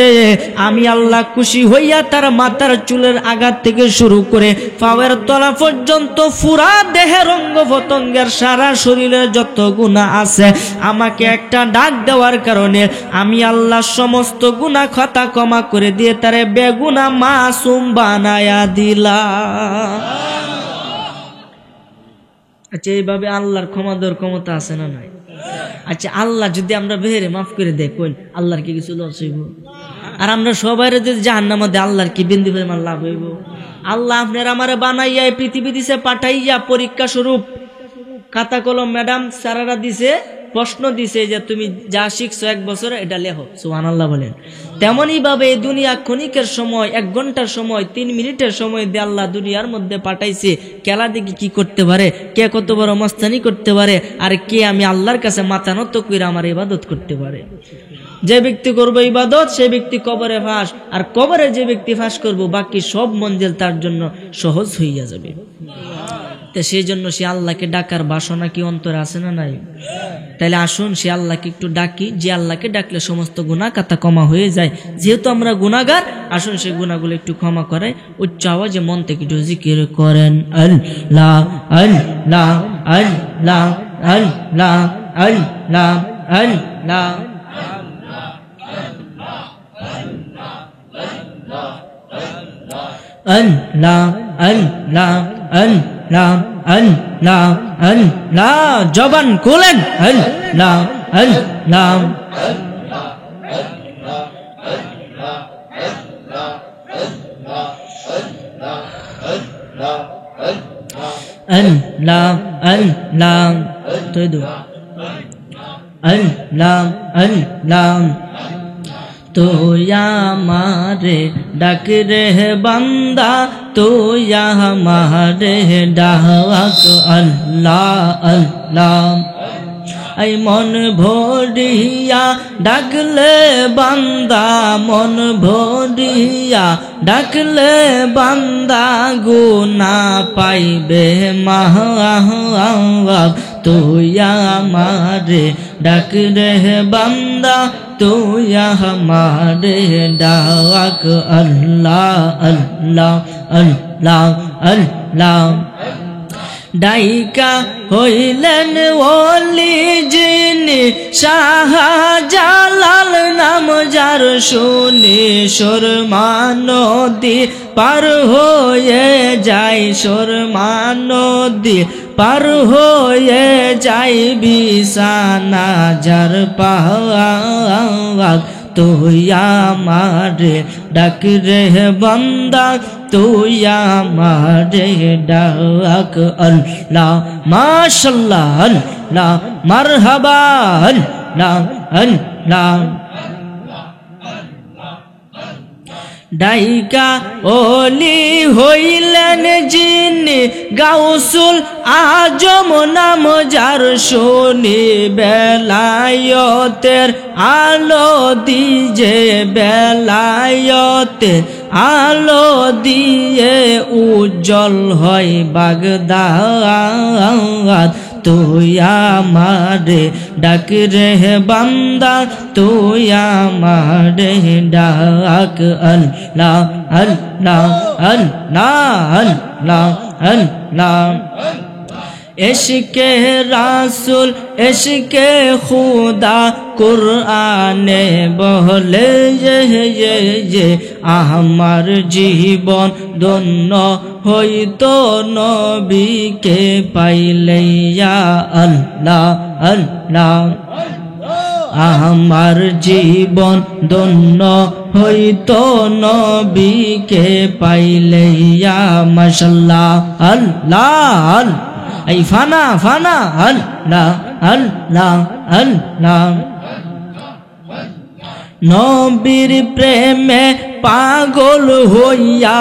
আমি আল্লাহ খুশি হইয়া তার মাথার চুলের আঘাত থেকে শুরু করে পায়ের তলা পর্যন্ত পুরা দেহের অঙ্গ পতঙ্গের সারা শরীরের যত গুনাহ আছে, আমাকে একটা ডাক দেওয়ার কারণে আমি আল্লাহ সমস্ত গুনাহ খাতা ক্ষমা করে দিয়ে তারে বেগুনাহ মাসুম বানায়া দিলাম। আচ্ছা, এইভাবে আল্লাহর ক্ষমা দেওয়ার ক্ষমতা আছে না নাই? আচ্ছা, আল্লাহ যদি আমরা বেহেরে মাফ করে দেয়, কোন আল্লাহর কি কিছু লস হইব? আর আমরা সবাই যদি জাহান্নামে দেয়, আল্লাহর কি বিন্দু পরিমাণ লাভ হইব? আল্লাহ আপনার আমারে বানাইয়া এই পৃথিবী দিছে, পাঠাইয়া পরীক্ষা স্বরূপ খাতা কলম ম্যাডাম স্যারেরা দিছে, প্রশ্ন দিছে যে তুমি যা শিখছো 1 বছরে এটা লেখো, সুবহানাল্লাহ বলেন। তেমনই ভাবে এই দুনিয়া ক্ষণিকের সময়, 1 ঘন্টার সময়, 3 মিনিটের সময় দিয়ে আল্লাহ দুনিয়ার মধ্যে পাঠাইছে। খেলা দেখি কি করতে পারে, কে কত বড় মস্তানি করতে পারে, আর কে আমি আল্লাহর কাছে মাথা নত করে আমার ইবাদত করতে পারে। যে ব্যক্তি করবে ইবাদত, সেই ব্যক্তি কবরে ফাঁস, আর কবরে যে ব্যক্তি ফাঁস করবো, বাকি সব মঞ্জিল তার জন্য সহজ হইয়া যাবে। তো সেই জন্য সে আল্লাহকে ডাকার বাসনা কি অন্তরে আছে না নাই? তাইলে আসুন সে আল্লাহকে একটু ডাকি, যে আল্লাহকে ডাকলে সমস্ত গুনাহ কাতা ক্ষমা হয়ে যায়। যেহেতু আমরা গুনাহগার, আসুন সেই গুনাহগুলো একটু ক্ষমা করে উচ্চ আওয়াজে মন থেকে একটু জিকির করেন, আল্লাহ আল্লাহ আল্লাহ আল্লাহ আল্লাহ আল্লাহ। আল্লাহ আল্লাহ আল্লাহ আল্লাহ আল্লাহ, জবান খুলেন, আল্লাহ আল্লাহ আল্লাহ আল্লাহ, তুই দো আল্লাহ আল্লাহ। তুই আমারে ডাক রে বান্দা, তুই আমারে ডাক, আল্লাহ আল্লাহ। এই মন ভরিয়া ডাকলে বান্দা, মন ভরিয়া ডাকলে বান্দা গুনাহ পাইবে মাফ। তুই আমারে ডাক রে বান্দা, তুই আমারে ডাক, আল্লাহ আল্লাহ আল্লাহ আল্লাহ। ডাইকা হইলেন ওলি যিনি, শাহজালাল নাম যার শুনি, সুরমা নদী পার হয়ে যায়, সুরমা নদী পার হয়ে যাই, বিছানা যার পাওয়া। তুই আমারে ডাক রে বান্দা, তুই আমারে ডাক, আল্লাহ মাশাআল্লাহ আল্লাহ মারহাবা আল্লাহ আল্লাহ। ডাইকা ওলি হইলেন যিনি, গাউসুল আজম নাম যার শুনি, বেলায়তের আলো দিজে, বেলায়তের আলো দিয়ে উজ্জ্বল হয় বাগদাদ। তুই আমারে ডাক রে বান্দা তুই আমারে ডাক আল্লাহ আল্লাহ আল্লাহ আল্লাহ আল্লাহ ইশকে রাসূল ইশকে খুদা কুরআনে বলে যে আমার জীবন ধন্য হইতো নবীকে পাইলে ইয়া আল্লাহ আল্লাহ আমার জীবন ধন্য হইতো নবীকে পাইলে ইয়া মাশাআল্লাহ আল্লাহ এই ফানা ফানা আল্লাহ আল্লাহ আল্লাহ নবীর প্রেমে পাগল হইয়া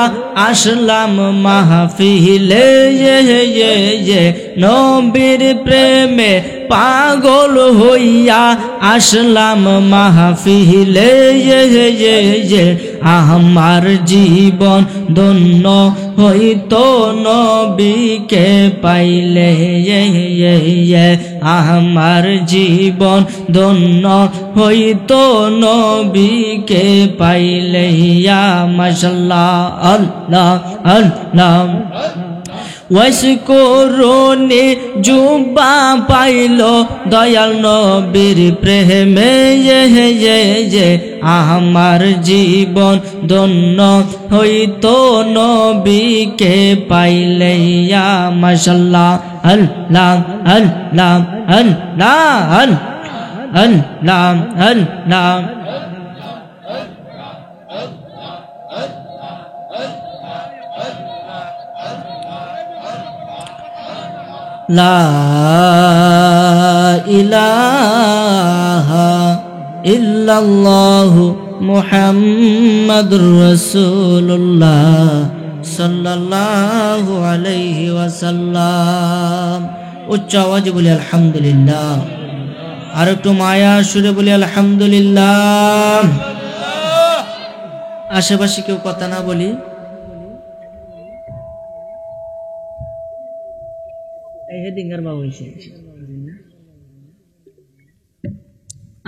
আসলাম মাহফিলে নবীর প্রেমে পাগল হইয়া আসলাম মাহফিলে আমার জীবন ধন্য হইতো নবীকে পাইলে আমার জীবন ধন্য হইতো নবীকে পাইলে ইয়া মাশাআল্লাহ আল্লাহ আল্লাহ ওয়াশকুরুনি জুবা পাইল দয়াল নবীর প্রেমে আমার জীবন ধন্য হইতো নবীকে পাইলে ইয়া মাশাআল্লাহ আল্লাহ আল্লাহ আল্লাহ আল্লাহ আল্লাহ লা ইলাহা ইল্লাল্লাহু মুহাম্মাদুর রাসূলুল্লাহ সাল্লাল্লাহু আলাইহি ওয়াসাল্লাম। উচ্চ আওয়াজে বলি আলহামদুলিল্লাহ, আর একটু মায়া সুরে বলি আলহামদুলিল্লাহ। আশেপাশে কেউ কথা না বলি।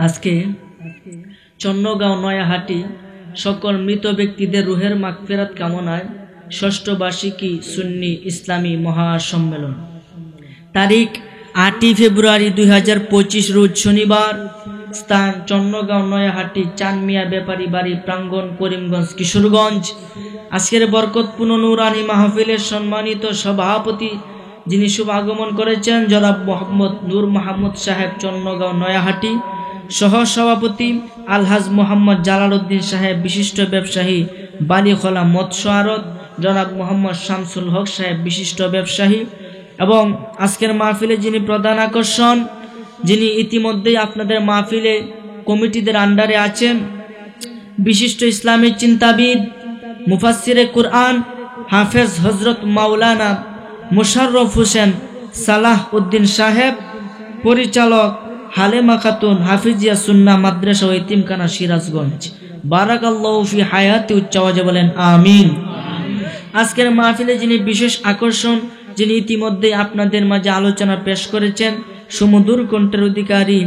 আজকে চন্নগাঁও নয়াহাটি সকল মৃত ব্যক্তিদের রুহের মাগফিরাত কামনায় ষষ্ঠ বার্ষিকী সুন্নি ইসলামী মহাসম্মেলন তারিখ 8 ফেব্রুয়ারি 2025 রোজ শনিবার, স্থান চন্নগাঁও নয়াহাটি চানমিয়া ব্যাপারী বাড়ি প্রাঙ্গণ করিমগঞ্জ কিশোরগঞ্জ। আজকের বরকতপূর্ণ নুরানি মাহফিলের সম্মানিত সভাপতি যিনি শুভ আগমন করেছেন জনাব মোহাম্মদ নূর মাহমুদ সাহেব চন্নগাঁও নয়াহাটি, সহ সভাপতি আলহাজ মোহাম্মদ জালালউদ্দিন সাহেব বিশিষ্ট ব্যবসায়ী বালিখোলা মৎস্য আড়ত, জনাব মোহাম্মদ শামসুল হক সাহেব বিশিষ্ট ব্যবসায়ী, এবং আজকের মাহফিলে যিনি প্রধান আকর্ষণ, যিনি ইতিমধ্যেই আপনাদের মাহফিলে কমিটিদের আন্ডারে আছেন, বিশিষ্ট ইসলামী চিন্তাবিদ মুফাসসিরে কুরআন হাফেজ হজরত মাওলানা মোশাররফ হোসেন সালাহ উদ্দিন সাহেব, পরিচালক হালেমা খাতুন হাফিজিয়া সুন্নাহ মাদ্রাসা ও এতিমখানা সিরাজগঞ্জ। বারাকাল্লাহু ফি হায়াতি, উচ্চ আওয়াজে বলেন আমিন। আজকের মাহফিলে যিনি বিশেষ আকর্ষণ, যিনি ইতিমধ্যে আপনাদের মাঝে আলোচনা পেশ করেছেন, সুমধুর কণ্ঠের অধিকারী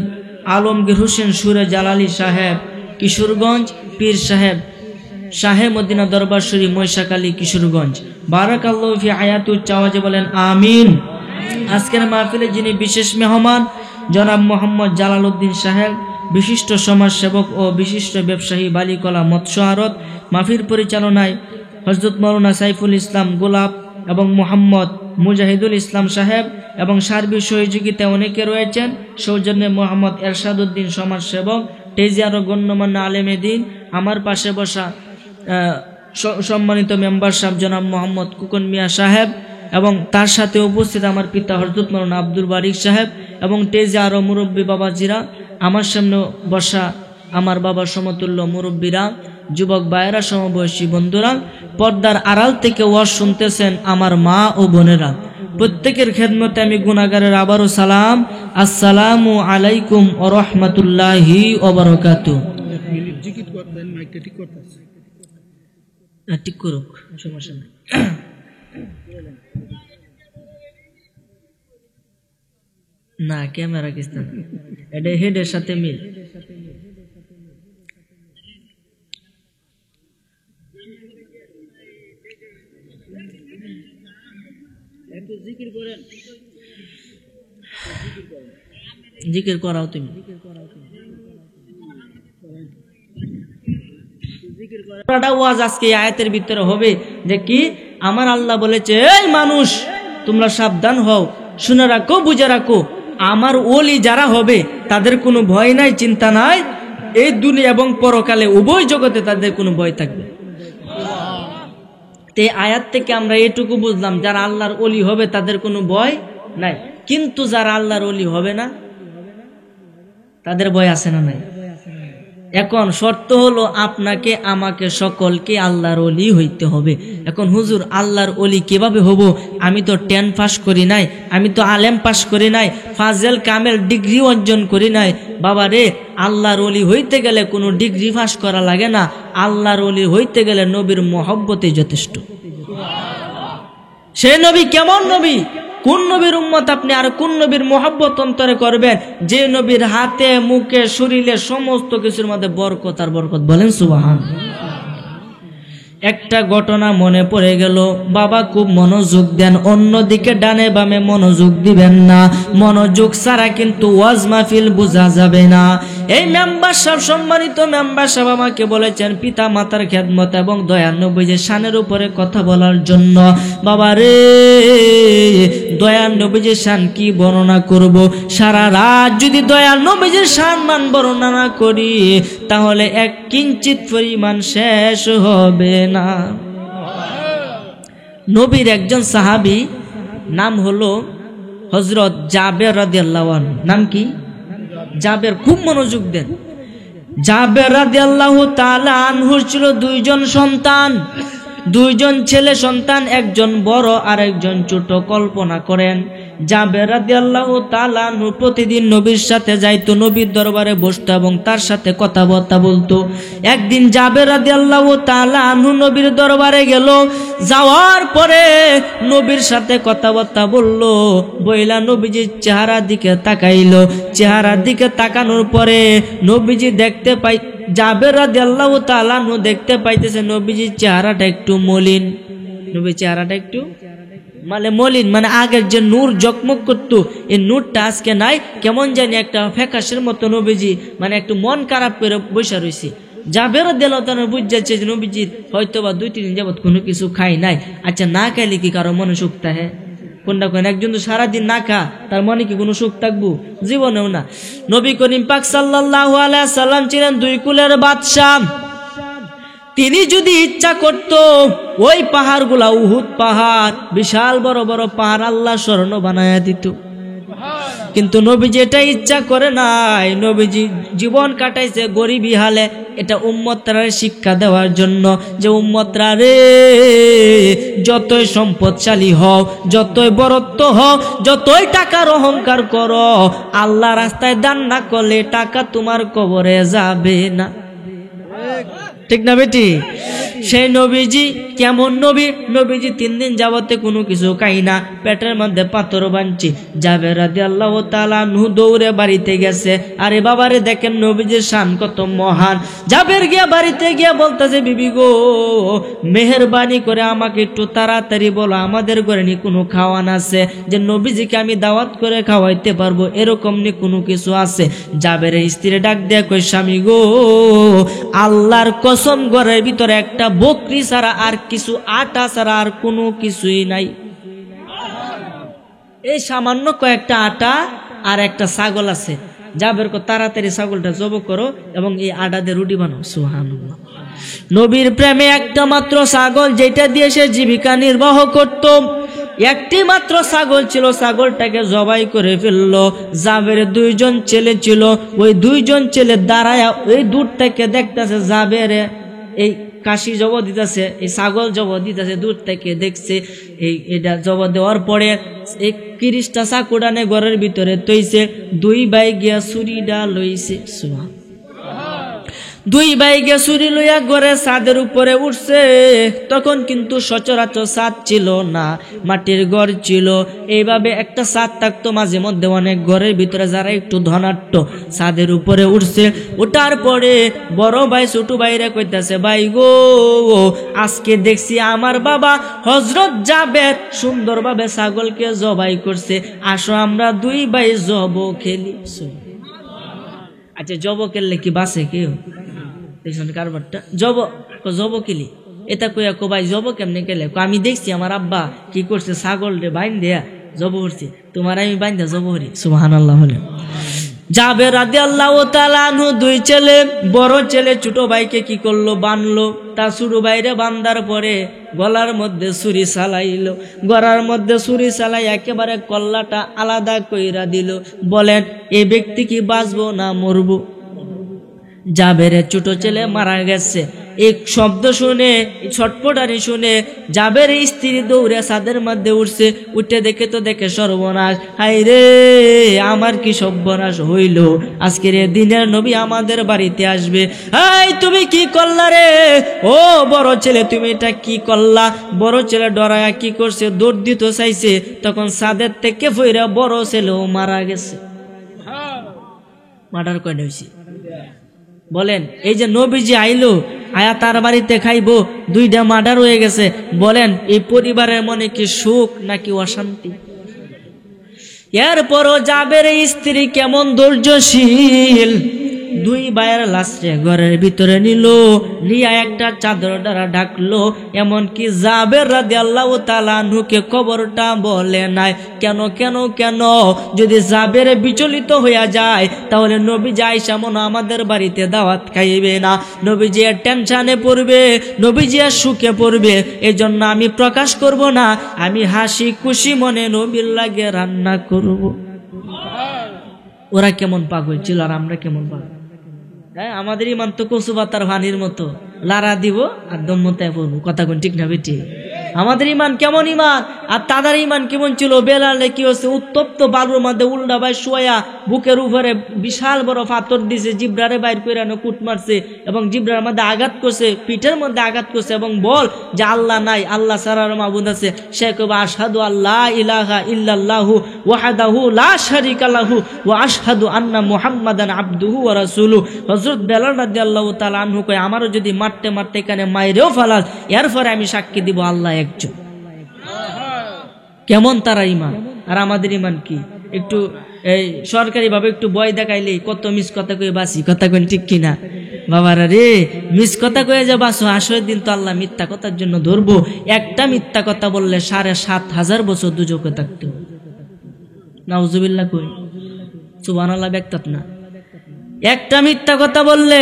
আলমগীর হোসেন সুরে জালালী সাহেব কিশোরগঞ্জ, পীর সাহেব শাহে মদিনা দরবার শরীফ মৈশাখালী কিশোরগঞ্জ। বারাকাল্লাহু ফি হায়াতি, উচ্চ আওয়াজে বলেন আমিন। আজকের মাহফিলে যিনি বিশেষ মেহমান, জনাব মোহাম্মদ জালালউদ্দিন সাহেব, বিশিষ্ট সমাজসেবক ও বিশিষ্ট ব্যবসায়ী বালিকলা মৎস্য আড়ত। মাহফিল পরিচালনায় হযরত মাওলানা সাইফুল ইসলাম গোলাপ এবং মোহাম্মদ মুজাহিদুল ইসলাম সাহেব, এবং সার্বিক সহযোগিতায় অনেকে রয়েছেন। সৌজন্যে মোহাম্মদ এরশাদ উদ্দিন সমাজসেবক, টেজিয়ার গণ্যমান্য আলেমে দ্বীন, আমার পাশে বসা সম্মানিত মেম্বার সাহেব জনাব মোহাম্মদ কুকন মিয়া সাহেব, এবং তার সাথে উপস্থিত আমার পিতা হযরত মাওলানা আব্দুল বারিক সাহেব, এবং টেজে আরও মুরব্বী বাবাজিরা, আমার সামনে বসা আমার বাবার সমতুল্য মুরব্বীরা, যুবক ভাইয়েরা, সমবয়সী বন্ধুরা, পর্দার আড়াল থেকে ওয়াজ শুনতেছেন আমার মা ও বোনেরা, প্রত্যেকের খেদমতে আমি গুনাহগারের আবারও সালাম, আসসালামু আলাইকুম ওয়া রাহমাতুল্লাহি ওয়া বারাকাতুহু। ঠিক করুক, সমস্যা নেই। না ক্যামেরা কিস্তা না, এটা হেডের সাথে মিল। জিকির করাও তুমি। ওয়াজ আজকে আয়াতের ভিতরে হবে যে কি আমার আল্লাহ বলেছে, এই মানুষ তোমরা সাবধান হও, শুনে রাখো, বুঝে রাখো, আমার ওলি যারা হবে তাদের কোনো ভয় নাই, চিন্তা নাই, এই দুনিয়া এবং পরকালে উভয় জগতে তাদের কোনো ভয় থাকবে। এই আয়াত থেকে আমরা এটুকু বুঝলাম, যারা আল্লাহর ওলি হবে তাদের কোনো ভয় নাই, কিন্তু যারা আল্লাহর ওলি হবে না তাদের ভয় আছে না নাই? এখন শর্ত হলো আপনাকে আমাকে সকলকে আল্লাহর ওলি হইতে হবে। এখন হুজুর আল্লাহর ওলি কিভাবে হব? আমি তো 10 পাস করি নাই, আমি তো আলেম পাস করি নাই, ফাজেল কামেল ডিগ্রি অর্জন করি নাই। বাবা রে, আল্লাহর ওলি হইতে গেলে কোনো ডিগ্রি পাস করা লাগে না। আল্লাহর ওলি হইতে গেলে নবীর মহব্বতে যথেষ্ট। সে নবী কেমন নবী, কোন নবীর উম্মত আপনি, আর কোন নবীর মহব্বত অন্তরে করবেন? যে নবীর হাতে মুখে শরীরে সমস্ত কিছুর মধ্যে বরকত আর বরকত। বলেন সুবহানাল্লাহ। একটা ঘটনা মনে পড়ে গেল, বাবা খুব মনোযোগ দেন, অন্যদিকে ডানে বামে মনোযোগ দিবেন না, মনোযোগ ছাড়া কিন্তু ওয়াজ মাহফিল বোঝা যাবে না। এই মেম্বার সাহেব, সম্মানিত মেম্বার সাহেব আমাকে বলেছেন পিতা মাতার খেদমত এবং দয়াল নবীজির শানের উপরে কথা বলার জন্য। বাবা রে, দয়াল নবীজির শান কি বর্ণনা করব? সারা রাত যদি দয়াল নবীজির শান মান বর্ণনা না করি তাহলে এক কিঞ্চিত পরিমাণ শেষ হবে না। নবীর একজন সাহাবী, নাম হলো হযরত জাবের রাদিয়াল্লাহু আনহু। নাম কি? জাবের। খুব মনোযোগ দেন। জাবের রাদিয়াল্লাহু তাআলা আনহুর ছিল 2 জন সন্তান, 2 জন ছেলে সন্তান, একজন বড় আর একজন ছোট। কল্পনা করেন, জাবের রাদিয়াল্লাহু তাআলা আনহু প্রতিদিন নবীর সাথে যাইতো, নবীর দরবারে বসতো এবং তার সাথে কথাবার্তা বলতো। একদিন জাবের রাদিয়াল্লাহু তাআলা আনহু নবীর দরবারে গেল, যাওয়ার পরে নবীর সাথে কথাবার্তা বললো, বইলা নবীজির চেহারার দিকে তাকাইলো। চেহারার দিকে তাকানোর পরে নবীজি দেখতে পাই, জাবের রাদিয়াল্লাহু তাআলা আনহু দেখতে পাইতেছে নবীজির চেহারাটা একটু মলিন। নবীর চেহারাটা একটু মলিন, মানে আগের যে নূর জকমক করতো এই নূরটা আজকে নাই, কেমন জানি একটা ফ্যাকাশের মতো নবীজি মানে একটু মন খারাপ করে বসে রয়েছে। জাবের রাদিয়াল্লাহু তাআলা বুঝাচ্ছে যে নবীজির হয়তো বা 2-3 দিন যাবত কোনো কিছু খাই নাই। আচ্ছা, না খাইলে কি কারো মনে সুখ থাকে? কোনটা কোন একজন তো সারাদিন না খা, তার মনে কি কোনো সুখ থাকবো? জীবনেও না। নবী করিম পাক সাল্লাল্লাহু আলাইহি সাল্লাম ছিলেন 2 কুলের বাদশা। তিনি যদি ইচ্ছা করত ওই পাহাড়গুলা, উহুদ পাহাড়, বিশাল বড় বড় পাহাড় আল্লাহ স্বর্ণ বানায়া দিত, কিন্তু নবীজি এটা ইচ্ছা করে নাই। নবীজি জীবন কাটাইছে গরিবী হালে, এটা উম্মতরা শিক্ষা দেওয়ার জন্য যে উম্মতরা রে, যতই সম্পদশালী হও, যতই বড়ত্ব হও, যতই টাকার অহংকার করো, আল্লাহ রাস্তায় দান না করলে টাকা তোমার কবরে যাবে না। ঠিক না বেটি? সেই নবীজি কেমন নবী? নবীজি 3 দিন যাবতে কোনো কিছু খাই না, পেটের মধ্যে পাথর বানছি। জাবের রাদিয়াল্লাহু তাআলা আনহু দৌড়ে বাড়িতে গেছে। আরে বাবারে, দেখেন নবীজির শান কত মহান। জাবের গিয়া বাড়িতে গিয়া বলতেছে, বিবি গো, মেহেরবানি করে আমাকে একটু তাড়াতাড়ি বলো আমাদের ঘরে নি কোনো খাওয়ান আছে, যে নবীজিকে আমি দাওয়াত করে খাওয়াইতে পারবো, এরকম নি কোনো কিছু আছে? জাবেরের স্ত্রী ডাক দেয়া কই, স্বামী গো, আল্লাহর কসম ঘরের ভিতরে একটা বকরি ছাড়া আর কিছু, আটা ছাড়া আর কোনো কিছুই নাই। এই সামান্য কয়েকটা আটা আর একটা ছাগল আছে। জাবের কো, তাড়াতাড়ি ছাগলটা জবাই করো এবং এই আটা দিয়ে রুটি বানাও। সুবহানাল্লাহ। নবীর প্রেমে একটা মাত্র ছাগল, যেটা দিয়ে সে জীবিকা নির্বাহ করত, একটি মাত্র ছাগল ছিল, ছাগলটাকে জবাই করে ফেললো। জাবের 2 জন ছেলে ছিল, ওই 2 জন ছেলে দাঁড়ায় ওই দূর থেকে দেখতেছে জাবের এই কাশি জব দিতেছে, এই ছাগল জব দিতেছে, দূর থেকে দেখছে। এটা জব দেওয়ার পরে এই 30টা চাকুডানে ঘরের ভিতরে তৈছে, 2 ভাই গিয়া ছুরিডা লইছে। দুই ভাই গে ছুরি লইয়া ঘরে ছাদের উপরে উঠছে। তখন কিন্তু সচরাচর ছাদ ছিল না, মাটির ঘর ছিল। এইভাবে একটা ছাদ থাকতো, মাঝে মধ্যে অনেক ঘরের ভিতরে যারা একটু ধনাঢ্য ছাদের উপরে উঠছে। ওঠার পরে বড় ভাই ছোট ভাইরা কইতাছে, ভাই গো আজকে দেখছি আমার বাবা হযরত জাবের সুন্দরভাবে ছাগলকে জবাই করছে, আসো আমরা দুই ভাই জব খেলি। আচ্ছা জব খেললে কি বাঁচে কেউ? দেখছেন কারবারটা, জব খেলি এটা কইয়া কো ভাই জব কেমনে খেলে? আমি দেখছি আমার আব্বা কি করছে, ছাগল রে বাইন দেয়া জব করছে, তোমার আমি বাইন দেয়া জব করি। সুবহানাল্লাহ। হলে জাবের রাদিয়াল্লাহু তাআলা আনহু দুই ছেলে, বড় ছেলে ছোট ভাইকে কি করলো, বানলো। তা ছোট ভাইরে বান্দার পরে গলার মধ্যে ছুরি চালাইলো, গলার মধ্যে ছুরি চালাই একেবারে কল্লাটা আলাদা কইরা দিল। বলেন এই ব্যক্তি কি বাঁচবো না মরবো? জাবেরের ছোট ছেলে মারা গেছে। এক শব্দ শুনে, ছটপটানি শুনে জাবের স্ত্রী দৌড়ে ছাদের মধ্যে উঠছে। উঠে দেখে তো দেখে সর্বনাশ, হাই রে আমার কি সর্বনাশ হইল, আজকের এই দিনের নবী আমাদের বাড়িতে আসবে। হাই তুমি কি করলা রে? ও বড় ছেলে তুমি এটা কি করলা? বড় ছেলে ডরায়া কি করছে, দৌড় দিতে চাইছে, তখন ছাদের থেকে ফইরা বড় ছেলেও মারা গেছে। মার্ডার কয়টা হয়েছে? বলেন এই যে নবীজি আইলো, আয়া তার বাড়িতে খাইবো, দুইটা মার্ডার হয়ে গেছে। বলেন এই পরিবারের মনে কি সুখ নাকি অশান্তি? এরপরও জাবের স্ত্রী কেমন ধৈর্যশীল, দুই ভাইয়ের লাশে ঘরের ভিতরে নিল, নিয়া একটা চাদর দ্বারা ঢাকলো। এমনকি জাবের রাদিয়াল্লাহু তাআলা আনহুকে কবরটা বলে নাই। কেন কেন কেন? যদি জাবের বিচলিত হইয়া যায় তাহলে নবীজি আয়েশা মনে আমাদের বাড়িতে দাওয়াত খাইবে না, নবীজি টেনশনে পড়বে, নবীজি সুখে পড়বে। এজন্য আমি প্রকাশ করব না, আমি হাসি খুশি মনে নবীর লাগে রান্না করব। ওরা কেমন পাগল ছিল আর আমরা কেমন পাগল? হ্যাঁ, আমাদের ইমান তো কচু পাতার ভানির মতো, লারা দিব আর দম্মতায় পড়বো। কথা কোন ঠিক না বেটি? আমাদের ইমান কেমন ইমান, আর তাদের ইমান কেমন ছিল? বেলালে কি হচ্ছে, উত্তপ্ত বালুর মধ্যে উল্টা ভাই শোয়া, বুকের উপরে বিশাল বড় পাথর দিছে, জিব্রারে বাইর করে কুট মারছে এবং জিব্রার মধ্যে আঘাত করছে, পিঠের মধ্যে আঘাত করছে এবং বল যে আল্লাহ নাই, আল্লাহ ছাড়ার মাবুদ আছে। সে কবে আশহাদু আল্লা ইলাহা ইল্লাল্লাহু ওয়াহদাহু লা শারীকা লাহু ওয়া আশহাদু আন্না মুহাম্মাদান আবদুহু ওয়া রাসূলুহু। হযরত বেলাল রাদিয়াল্লাহু তাআলা আনহু কয় আমারও যদি মারতে মারতে এখানে মাইরেও ফেলাস, এরপরে আমি সাক্ষী দিব আল্লাহ একজন। কেমন তারা ইমান আর আমাদের ইমান কি? একটু এই সরকারি ভাবে একটু বয় দেখাইলে কত মিস কথা কয়ে বাসি। কথা কই ঠিক কিনা বাবারা রে? মিস কথা কয়ে যে বাসো, আসলে দিন তো আল্লাহ মিথ্যা কথার জন্য ধরবো। একটা মিথ্যা কথা বললে ৭,৫০০ বছর দুজকে থাকতে হবে। নাউজুবিল্লাহ কই, সুবহানাল্লাহ ব্যক্তাত না। একটা মিথ্যা কথা বললে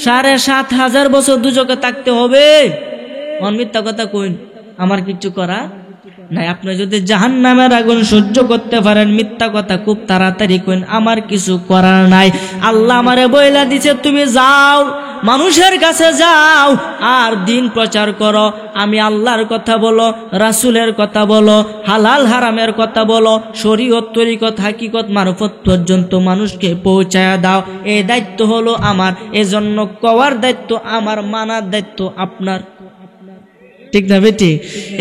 ৭,৫০০ বছর দুজকে থাকতে হবে। মিথ্যা কথা কইন, আমার কিছু করা নাই। আপনি যদি জাহান্নামের আগুন সহ্য করতে পারেন, মিথ্যা কথা খুব তাড়াতাড়ি কইন, আমার কিছু করার নাই। আল্লাহ আমারে বইলা দিছে, তুমি যাও মানুষের কাছে যাও আর দিন প্রচার করো। আমি আল্লাহর কথা বলো, রাসূলের কথা বলো, হালাল হারামের কথা বলো, শরীয়ত তরিকত হাকিকত মারফত পর্যন্ত মানুষকে পৌঁছায়া দাও। এই দায়িত্ব হলো আমার, এজন্য কওয়ার দায়িত্ব আমার, মানার দায়িত্ব আপনার। ঠিক না বেটি?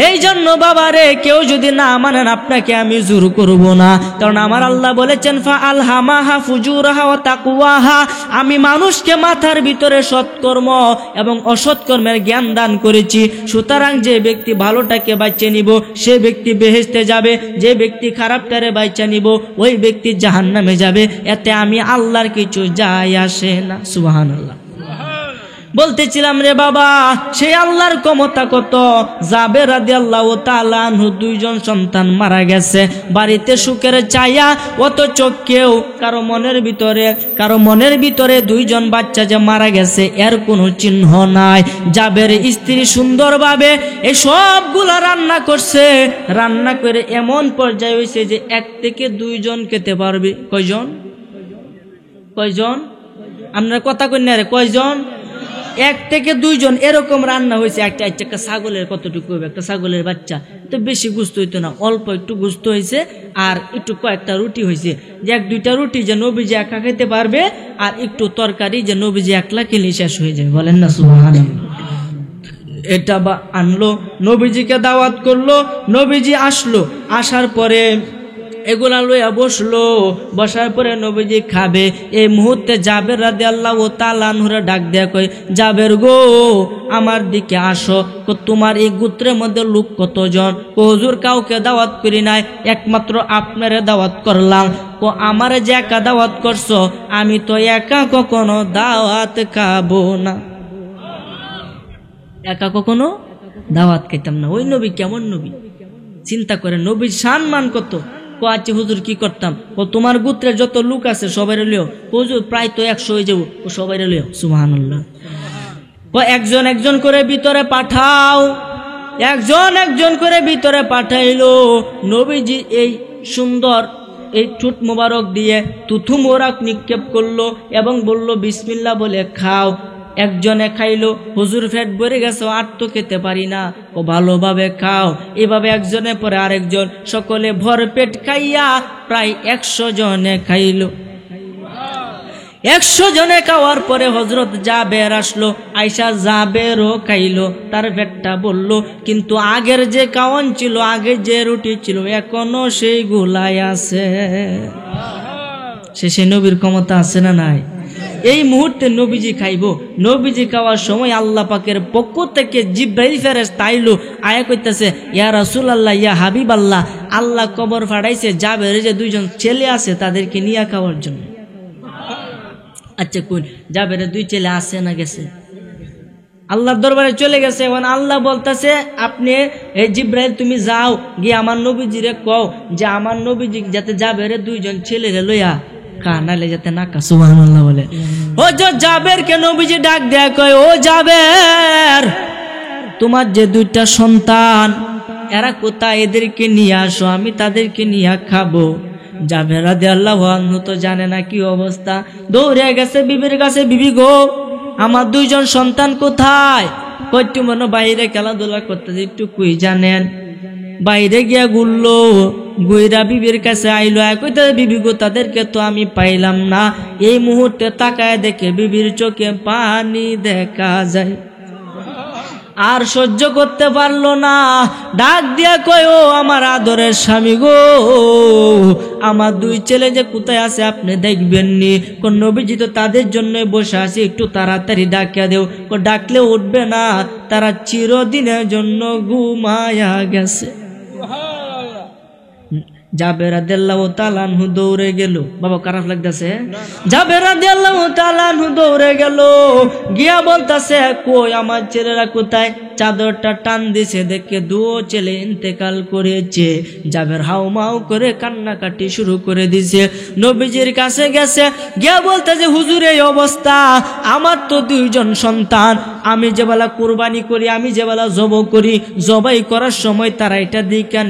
এই জন্য বাবারে কেউ যদি না মানেন আপনাকে আমি জোর করব না, কারণ আমার আল্লাহ বলেছেন ফা আলহামাহা ফুজুরাহা ওয়া তাকওয়াহা, আমি মানুষকে মাথার ভিতরে সৎকর্ম এবং অসৎকর্মের জ্ঞান দান করেছি। সুতরাং যে ব্যক্তি ভালোটাকে বাঁচিয়ে নিব সে ব্যক্তি বেহেশতে যাবে, যে ব্যক্তি খারাপটারে বাঁচিয়ে নিব ওই ব্যক্তি জাহান্নামে যাবে। এতে আমি আল্লাহর কিছু যায় আসে না। সুবহানাল্লাহ। বলতেছিলাম রে বাবা, সেই আল্লাহর ক্ষমতা কত। জাবের রাদিয়াল্লাহু তাআলা আনহু দুইজন সন্তান মারা গেছে, বাড়িতে সুখের ছায়া, অথচ কেউ কারো মনের ভিতরে দুইজন বাচ্চা যে মারা গেছে এর কোনো চিহ্ন নাই। জাবের স্ত্রী সুন্দরভাবে এই সবগুলা রান্না করছে, রান্না করে এমন পর্যায়ে হয়েছে যে 1 থেকে 2 জন খেতে পারবে। কয়জন? আপনার কথা কই না রে, কয়জন? 1 থেকে 2 জন এরকম রান্না হয়েছে। একটা ছাগলের কতটুকু হবে, একটা ছাগলের বাচ্চা, তো বেশি গুস্ত হইতো না, অল্প একটু গুস্ত হয়েছে আর একটু কয়েকটা রুটি হয়েছে, যে 1-2টা রুটি যে নবীজি একা খেতে পারবে আর একটু তরকারি যে নবীজি একলা খেলে শেষ হয়ে যাবে। বলেন না সুবহানাল্লাহ। এটা আনলো, নবীজিকে দাওয়াত করলো, নবীজি আসলো, আসার পরে এগুলা লইয়া বসলো, বসার পরে নবীজি খাবে। এই মুহূর্তে জাবের রাদিয়াল্লাহু তাআলা আনহুরে ডাক দেয়া কয়, জাবের গো আমার দিকে আসো। তোমার এই গোত্রের মধ্যে লোক কতজন? হুজুর কাউকে দাওয়াত করি নাই, একমাত্র আপনারে দাওয়াত করলাম। আমারে যে একা দাওয়াত করছো, আমি তো একা কখনো দাওয়াত খাবো না, একা কখনো দাওয়াত খাইতাম না। ওই নবী কেমন নবী চিন্তা করে, নবীর সম্মান কত। আচ্ছা হুজুর কি করতাম? তোমার গোত্রের যত লোক আছে সবাই লিও। হুজুর প্রায় তো 100 হয়ে যাবো, সবাই লিও। সুবহানাল্লাহ। একজন একজন করে ভিতরে পাঠাও, একজন একজন করে ভিতরে পাঠাইলো। নবীজি এই সুন্দর এই ঠোঁট মোবারক দিয়ে তুথু মোবারক নিক্ষেপ করলো এবং বলল বিসমিল্লাহ বলে খাও। একজনে খাইলো, হুজুর পেট ভরে গেছে, আর তো খেতে পারি না, ও ভালোভাবে খাও। এভাবে একজনের পরে আরেকজন, সকলে ভর পেট খাইয়া প্রায় 100 জনে খাইলো। 100 জনে খাওয়ার পরে হযরত জাবের আসলো, আয়েশা জাবেরও খাইলো, তার পেটটা বলল। কিন্তু আগের যে খাওয়ান ছিল, আগের যে রুটি ছিল, এখনো সেই গুলাই আছে। সে নবীর ক্ষমতা আছে না নাই? এই মুহূর্তে নবীজি খাইবো, নবীজি খাওয়ার সময় আল্লাহ পাকের পক্ষ থেকে জিব্রাইল ফেরেশতা আইলো, আয়া কইতাছে, ইয়া রাসূলুল্লাহ, ইয়া হাবিবাল্লাহ, আল্লাহ কবর ফাড়াইছে জাবের যে 2 জন ছেলে আছে তাদেরকে নিয়ে খাওয়ার জন্য। আচ্ছা কোন জাবের 2 ছেলে আছে না গেছে? আল্লাহর দরবারে চলে গেছে। এখন আল্লাহ বলতেছে, আপনি এই জিব্রাইল তুমি যাও গিয়ে আমার নবীজিরে কও যে আমার নবীজি যাতে জাবের 2 জন ছেলেরে লইয়া কানালে যাতে না কা। সুবহানাল্লাহ বলে। ও জাবের কে নবীজি ডাক দেয়া কয়, ও জাবের, তোমার যে 2টা সন্তান এরা কোথায়? এদেরকে নিয়ে আসো, আমি তাদেরকে নিয়ে খাবো। জাবের রাদিয়াল্লাহু আনহু তো জানে না কি অবস্থা, দৌড়ে গেছে বিবির কাছে, বিবি গো আমার 2 জন সন্তান কোথায়? কইতে মনে বাইরে খেলাধুলা করতেছে, একটু কই জানেন? বাইরে গিয়া ঘুরলো, গুইরা বিবির কাছে আইলো, কইতে বিবি গো তাদেরকে তো আমি পাইলাম না। এই মুহূর্তে তাকায় দেখে বিবির চোখে পানি দেখা যায়, আর সহ্য করতে পারলো না, ডাক দিয়া কয়, ও আমার আদরের স্বামী গো, আমার 2 ছেলে যে কোথায় আছে আপনি দেখবেন নি? কোন নবীজি তো তাদের জন্য বসে আছে, একটু তাড়াতাড়ি ডাকিয়া দেও। ডাকলে উঠবে না, তারা চিরদিনের জন্য ঘুমায়া গেছে। জাবের রাদিয়াল্লাহু তাআলা আনহু দৌড়ে গেল। বাবা খারাপ লাগতেছে? জাবের রাদিয়াল্লাহু তাআলা আনহু দৌড়ে গেল, গিয়া বলতাছে, কই আমার ছেলেরা কোথায়? চাদরটা টান দিছে, দেখে 2 ছেলে ইন্তেকাল করেছে। জাবের হাউমাউ করে কান্নাকাটি শুরু করে দিছে। নবীজির কাছে গেছে, গিয়া বলতেছে, হুজুর এই অবস্থা, আমার তো 2 জন সন্তান, আমি যে বেলা কুরবানি করি, আমি যে বেলা জবাই করি, জবাই করার সময় তারা এটা দিকা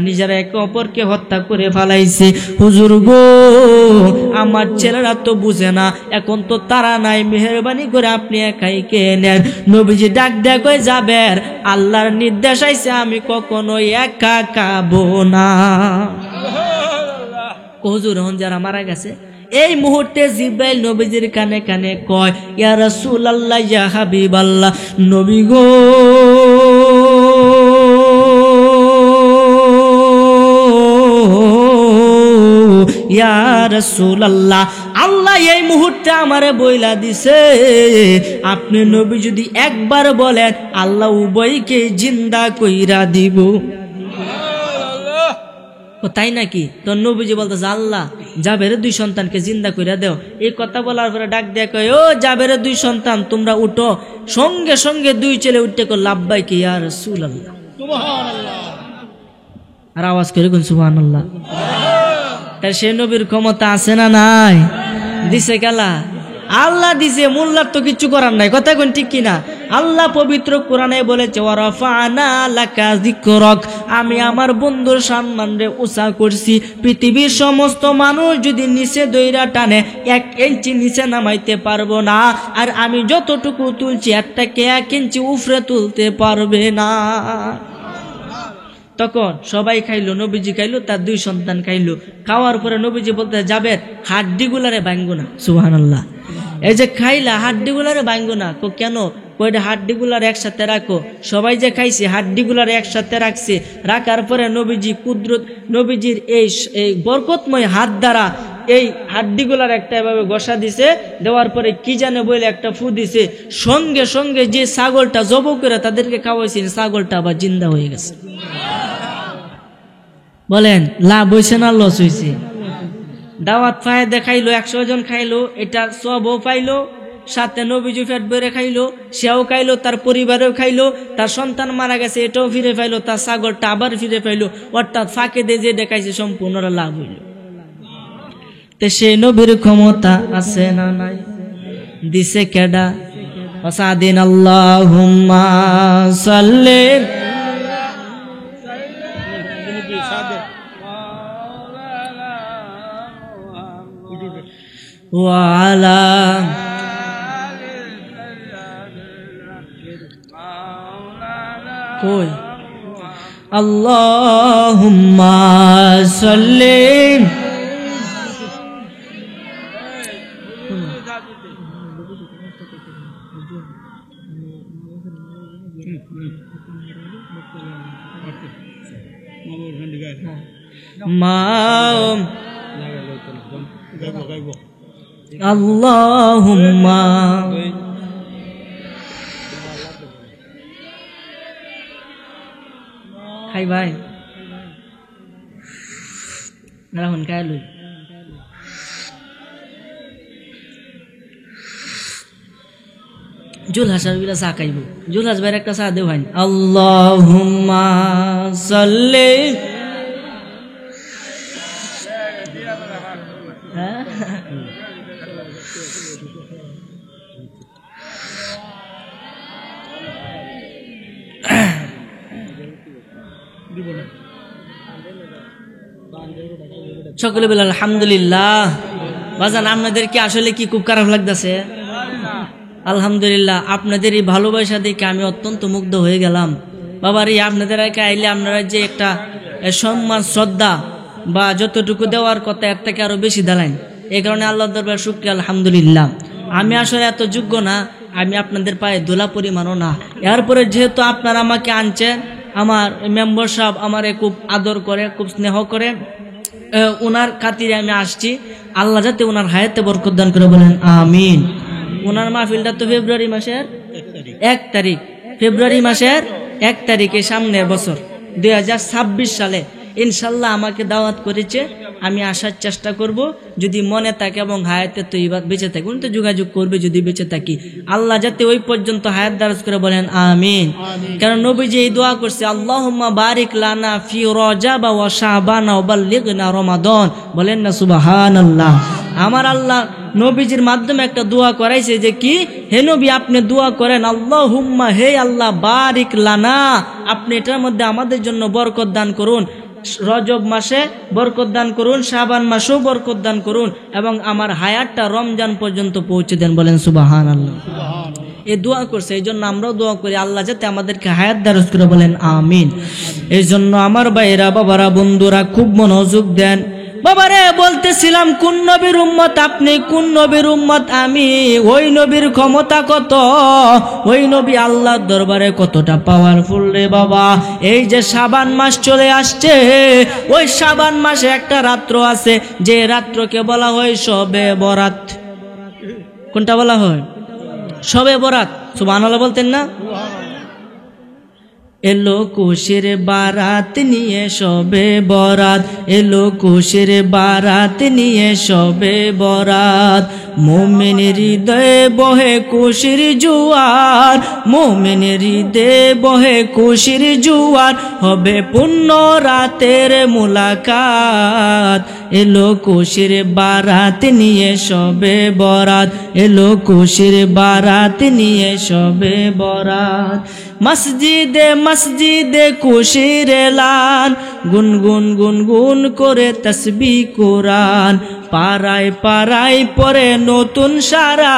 নিজেরা একে অপরকে হত্যা করে ফেলাইছে। হুজুর গো আমার ছেলেরা তো বুঝে না, এখন তো তারা নাই, মেহেরবানি করে আপনি একাই কে নেন। নবীজি ডাক দেয়া কই, যাবের আল্লাহর নির্দেশ আইছে, আমি কখনো একা খাবো না। হুজুর হন যারা মারা গেছে, এই মুহূর্তে জিব্রাইল নবীজির কানে কানে কয়, ইয়া রাসূলুল্লাহ, ইয়া হাবিবাল্লাহ, নবী গো ইয়া রাসূলুল্লাহ, আল্লাহ এই মুহূর্তে আমারে বইলা দিছে, আপনি নবী যদি একবার বলেন আল্লাহ উভয়কে জিন্দা কইরা দিব। তাই নাকি? তো নবীজি বলতেছে, আল্লাহ জাবের 2 সন্তানকে জিন্দা কইরা দেও। এই কথা বলার পরে ডাক দেয়া কয়, ও জাবের 2 সন্তান তোমরা উঠো। সঙ্গে সঙ্গে 2 ছেলে উঠতে কো, লাব্বাইক ইয়া রাসূলুল্লাহ, সুবহানাল্লাহ। আর আওয়াজ করে কোন সুবহানাল্লাহ। তাই সে নবীর ক্ষমতা আছে না নাই? দিছে গেলা আল্লাহ দিছে, মোল্লার তো কিচ্ছু করার নাই। কথা কোন ঠিক কিনা? আল্লাহ পবিত্র কোরআনে বলেছে ওয়ারাফা'না লাকা যিকরাক, আমি আমার বন্ধুর সম্মানরে উঁচা করছি। পৃথিবীর সমস্ত মানুষ যদি নিচে দইরা টানে 1 ইঞ্চি নিচে নামাইতে পারবো না, আর আমি যতটুকু তুলছি একটাকে 1 ইঞ্চি উপরে তুলতে পারবে না। তখন সবাই খাইলো, নবীজি খাইলো, তার 2 সন্তান খাইলো। খাওয়ার পরে নবীজি বলতে যাবে হাড্ডিগুলারে ভাঙবো না। সুবহানাল্লাহ। এই যে খাইলা হাড্ডিগুলারে ভাঙবো না, কেন? কয়টা হাড্ডিগুলার একসাথে রাখো। সবাই যে খাইছে হাড্ডিগুলার একসাথে রাখছে, রাখার পরে নবীজি কুদরত, নবীজির এই বরকতময় হাত দ্বারা এই হাড্ডিগুলার একটা এভাবে ঘষা দিছে, দেওয়ার পরে কি জানে বলে একটা ফু দিছে, সঙ্গে সঙ্গে যে ছাগলটা জব করে তাদেরকে খাওয়াইছেন, ছাগলটা আবার জিন্দা হয়ে গেছে। বলেন লাভ হয়েছে না লস হয়েছে? দাওয়াত ফায়দা খাইলো, 100 জন খাইলো, এটার সবও পাইলো, সাথে নবীজি পেট ভরে খাইলো, সেও খাইলো, তার পরিবারেও খাইলো, তার সন্তান মারা গেছে এটাও ফিরে পাইলো, তার ছাগলটা আবার ফিরে পাইলো। অর্থাৎ ফাঁকে দিয়ে যে দেখাইছে সম্পূর্ণ লাভ হইল। তে সেই নবীর ক্ষমতা আছে না নাই? দিছে কেডা? ওয়াসাদিন আল্লাহুম্মা সাল্লি ওয়া আলা কই আল্লাহুম্মা সাল্লি আল্লাহুম্মা খাই ভাই রাহুন খাই লই জুলহাসার বিলা চা খাইব। জুলহাস ভাইয়ের একটা চা দেও ভাই। আল্লাহুম্মা সাল্লি সকলে বলে আলহামদুলিল্লাহ। বাজান আপনাদের কি আসলে কি খুব খারাপ লাগতেছে? আলহামদুলিল্লাহ, আপনাদের এই ভালোবাসা দেখে আমি অত্যন্ত মুগ্ধ হয়ে গেলাম। বাবার এই আপনাদের আইলে আপনারা যে একটা সম্মান শ্রদ্ধা বা যতটুকু দেওয়ার কথা এর থেকে আরো বেশি দিলেন, এই কারণে আল্লাহর দরবারে শুকরিয়া আলহামদুলিল্লাহ। আমি আসলে এত যোগ্য না, আমি আপনাদের পায়ে দোলা পরিমাণও না। এরপরে যেহেতু আপনারা আমাকে আনছেন, আমার মেম্বার সাহেব আমারে খুব আদর করে, খুব স্নেহ করে, ওনার খাতিরে আমি আসছি। আল্লাহ যাতে ওনার হায়াতে বরকত দান করে, বলেন আমিন। ওনার মাহফিলটা তো ফেব্রুয়ারি মাসের 1 তারিখ, ফেব্রুয়ারি মাসের 1 তারিখে সামনের বছর 2026 সালে ইনশাল্লাহ আমাকে দাওয়াত করেছে। আমি আসার চেষ্টা করব, যদি মনে থাকে এবং হায়াতে তো বেঁচে থাকি, উনি তো যোগাযোগ করবে যদি বেঁচে থাকি। আল্লাহ যাতে ওই পর্যন্ত হায়াত দারাজ করে, বলেন আমিন। কারণ নবীজি এই দোয়া করছে, আল্লাহুম্মা বারিক লানা ফি রজাব ওয়া শাবান ওয়া বাল্লিগনা রমাদান, বলেন না সুবহানাল্লাহ। আমার আল্লাহ নবীজির মাধ্যমে একটা দোয়া করাইছে যে কি, হে নবী আপনি দোয়া করেন, আল্লাহুম্মা, হে আল্লাহ, বারিক লানা, আপনি এটার মধ্যে আমাদের জন্য বরকত দান করুন। রজব মাসে বরকত দান করুন, শাবান মাসেও বরকত দান করুন, এবং আমার হায়াতটা রমজান পর্যন্ত পৌঁছে দেন, বলেন সুবহানাল্লাহ। এই দোয়া করছে, এই জন্য আমরাও দোয়া করি আল্লাহ যাতে আমাদেরকে হায়াত দারাজ করে, বলেন আমিন। এই জন্য আমার ভাইয়েরা, বাবারা, বন্ধুরা খুব মনোযোগ দেন। বাবারে বলতেছিলাম কোন নবীর উম্মত আপনি, কোন নবীর উম্মত আমি, ওই নবীর ক্ষমতা কত, ওই নবী আল্লাহর দরবারে কতটা পাওয়ারফুল রে বাবা। এই যে শাবান মাস চলে আসছে, ওই শাবান মাসে একটা রাত্র আছে, যে রাত্রকে বলা হয় শবে বরাত। কোনটা বলা হয়? শবে বরাত। সুবহানাল্লাহ বলতেন না? এলো খুশির বারাত নিয়ে শবে বরাত, এলো খুশির বারাত নিয়ে শবে বরাত। মুমিনের হৃদয়ে বহে খুশির জোয়ার, মুমিনের হৃদয়ে বহে খুশির জোয়ার, হবে পুণ্য রাতের মুলাকাত। এলো খুশির বারাত নিয়ে সবে বরাত, এলো খুশির বারাত নিয়ে সবে বরাত। মসজিদে মসজিদে খুশির এলান, গুনগুন গুনগুন করে তাসবিহ কোরআন। পাড়ায় পাড়ায় পরে নতুন সারা,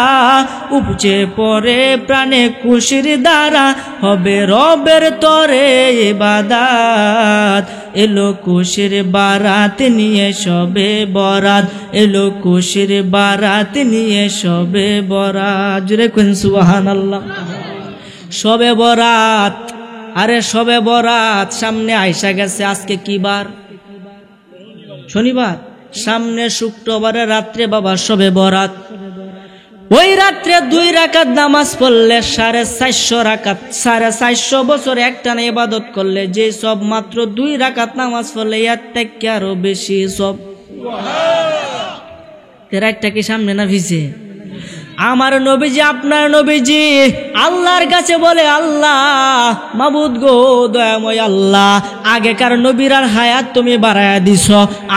উপচে পড়ে প্রাণে খুশির দ্বারা, হবে রবের তরে ইবাদত। এলো খুশির বারাত নিয়ে সবে বরাত, এলো খুশির বারাত নিয়ে সবে বরাত। জুড়ে কোন সুবহানাল্লাহ। সবে বরাত, আরে সবে বরাত সামনে আইসা গেছে। আজকে কি বার? শনিবার। সামনে শুক্রবারের রাত্রে বাবা সবে বরাত। ওই রাত্রে 2 রাকাত নামাজ পড়লে 450 রাকাত, 450 বছর একটানা ইবাদত করলে যে সব, মাত্র 2 রাকাত নামাজ পড়লে এর থেকে আরো বেশি সব। রাতটা কি সামনে না ভিজে? আমার নবীজি, আপনার নবীজি আল্লাহর কাছে বলে, আল্লাহ মাবুদ গো, দয়াময় আল্লাহ, আগেকার নবীরার হায়াত তুমি বাড়ায়া দিছ।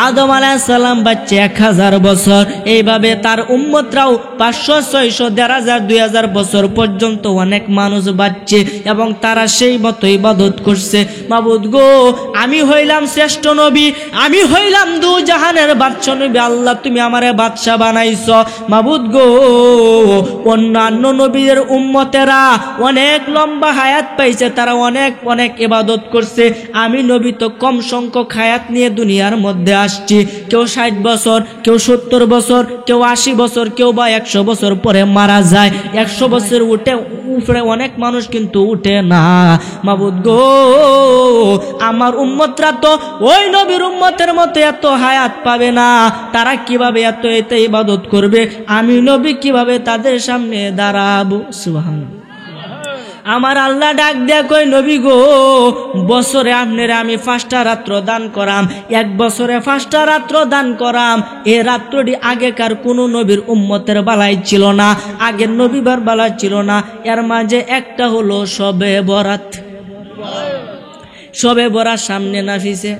আদম আলাইহিস সালাম বাচ্চা 1000 বছর, এইভাবে তার উম্মতরাও 500, 600, 1000, 2000 বছর পর্যন্ত অনেক মানুষ বাচ্চে, এবং তারা সেই মতো ইবাদত করছে। মাবুদ গো, আমি হইলাম শ্রেষ্ঠ নবী, আমি হইলাম দু জাহানের বাদশা নবী, আল্লাহ তুমি আমারে বাদশা বানাইছ। মাবুদ গো, অন্যান্য নবীদের উম্মতেরা অনেক লম্বা হায়াত পাইছে, তারা অনেক অনেক ইবাদত করছে। আমি নবী তো কম সংখ্যক হায়াত নিয়ে দুনিয়ার মধ্যে আসছি। কেউ 60 বছর, কেউ 70 বছর, কেউ 80 বছর, কেউ বা 100 বছর পরে মারা যায়। 100 বছর উপরে অনেক মানুষ কিন্তু উঠে না। মাবুদ গো, আমার উম্মতরা তো ওই নবীর উম্মতের মতো এত হায়াত পাবে না, তারা কিভাবে এত ইবাদত করবে? আমি নবী কিভাবে তাদের সামনে দাঁড়াবো? সুবহানাল্লাহ। আমার আল্লাহ ডাক দেয়া কই, নবী গো, বছরে আপনারে আমি 5টা রাত্র দান করাম, 1 বছরে 5টা রাত্র দান করাম। এই রাত্রটি আগেকার কোন নবীর উম্মতের বেলায় ছিল না, আগের নবীবার বেলায় ছিল না। এর মাঝে একটা হলো শবে বরাত। শবে বরাত সামনে নাফিসে,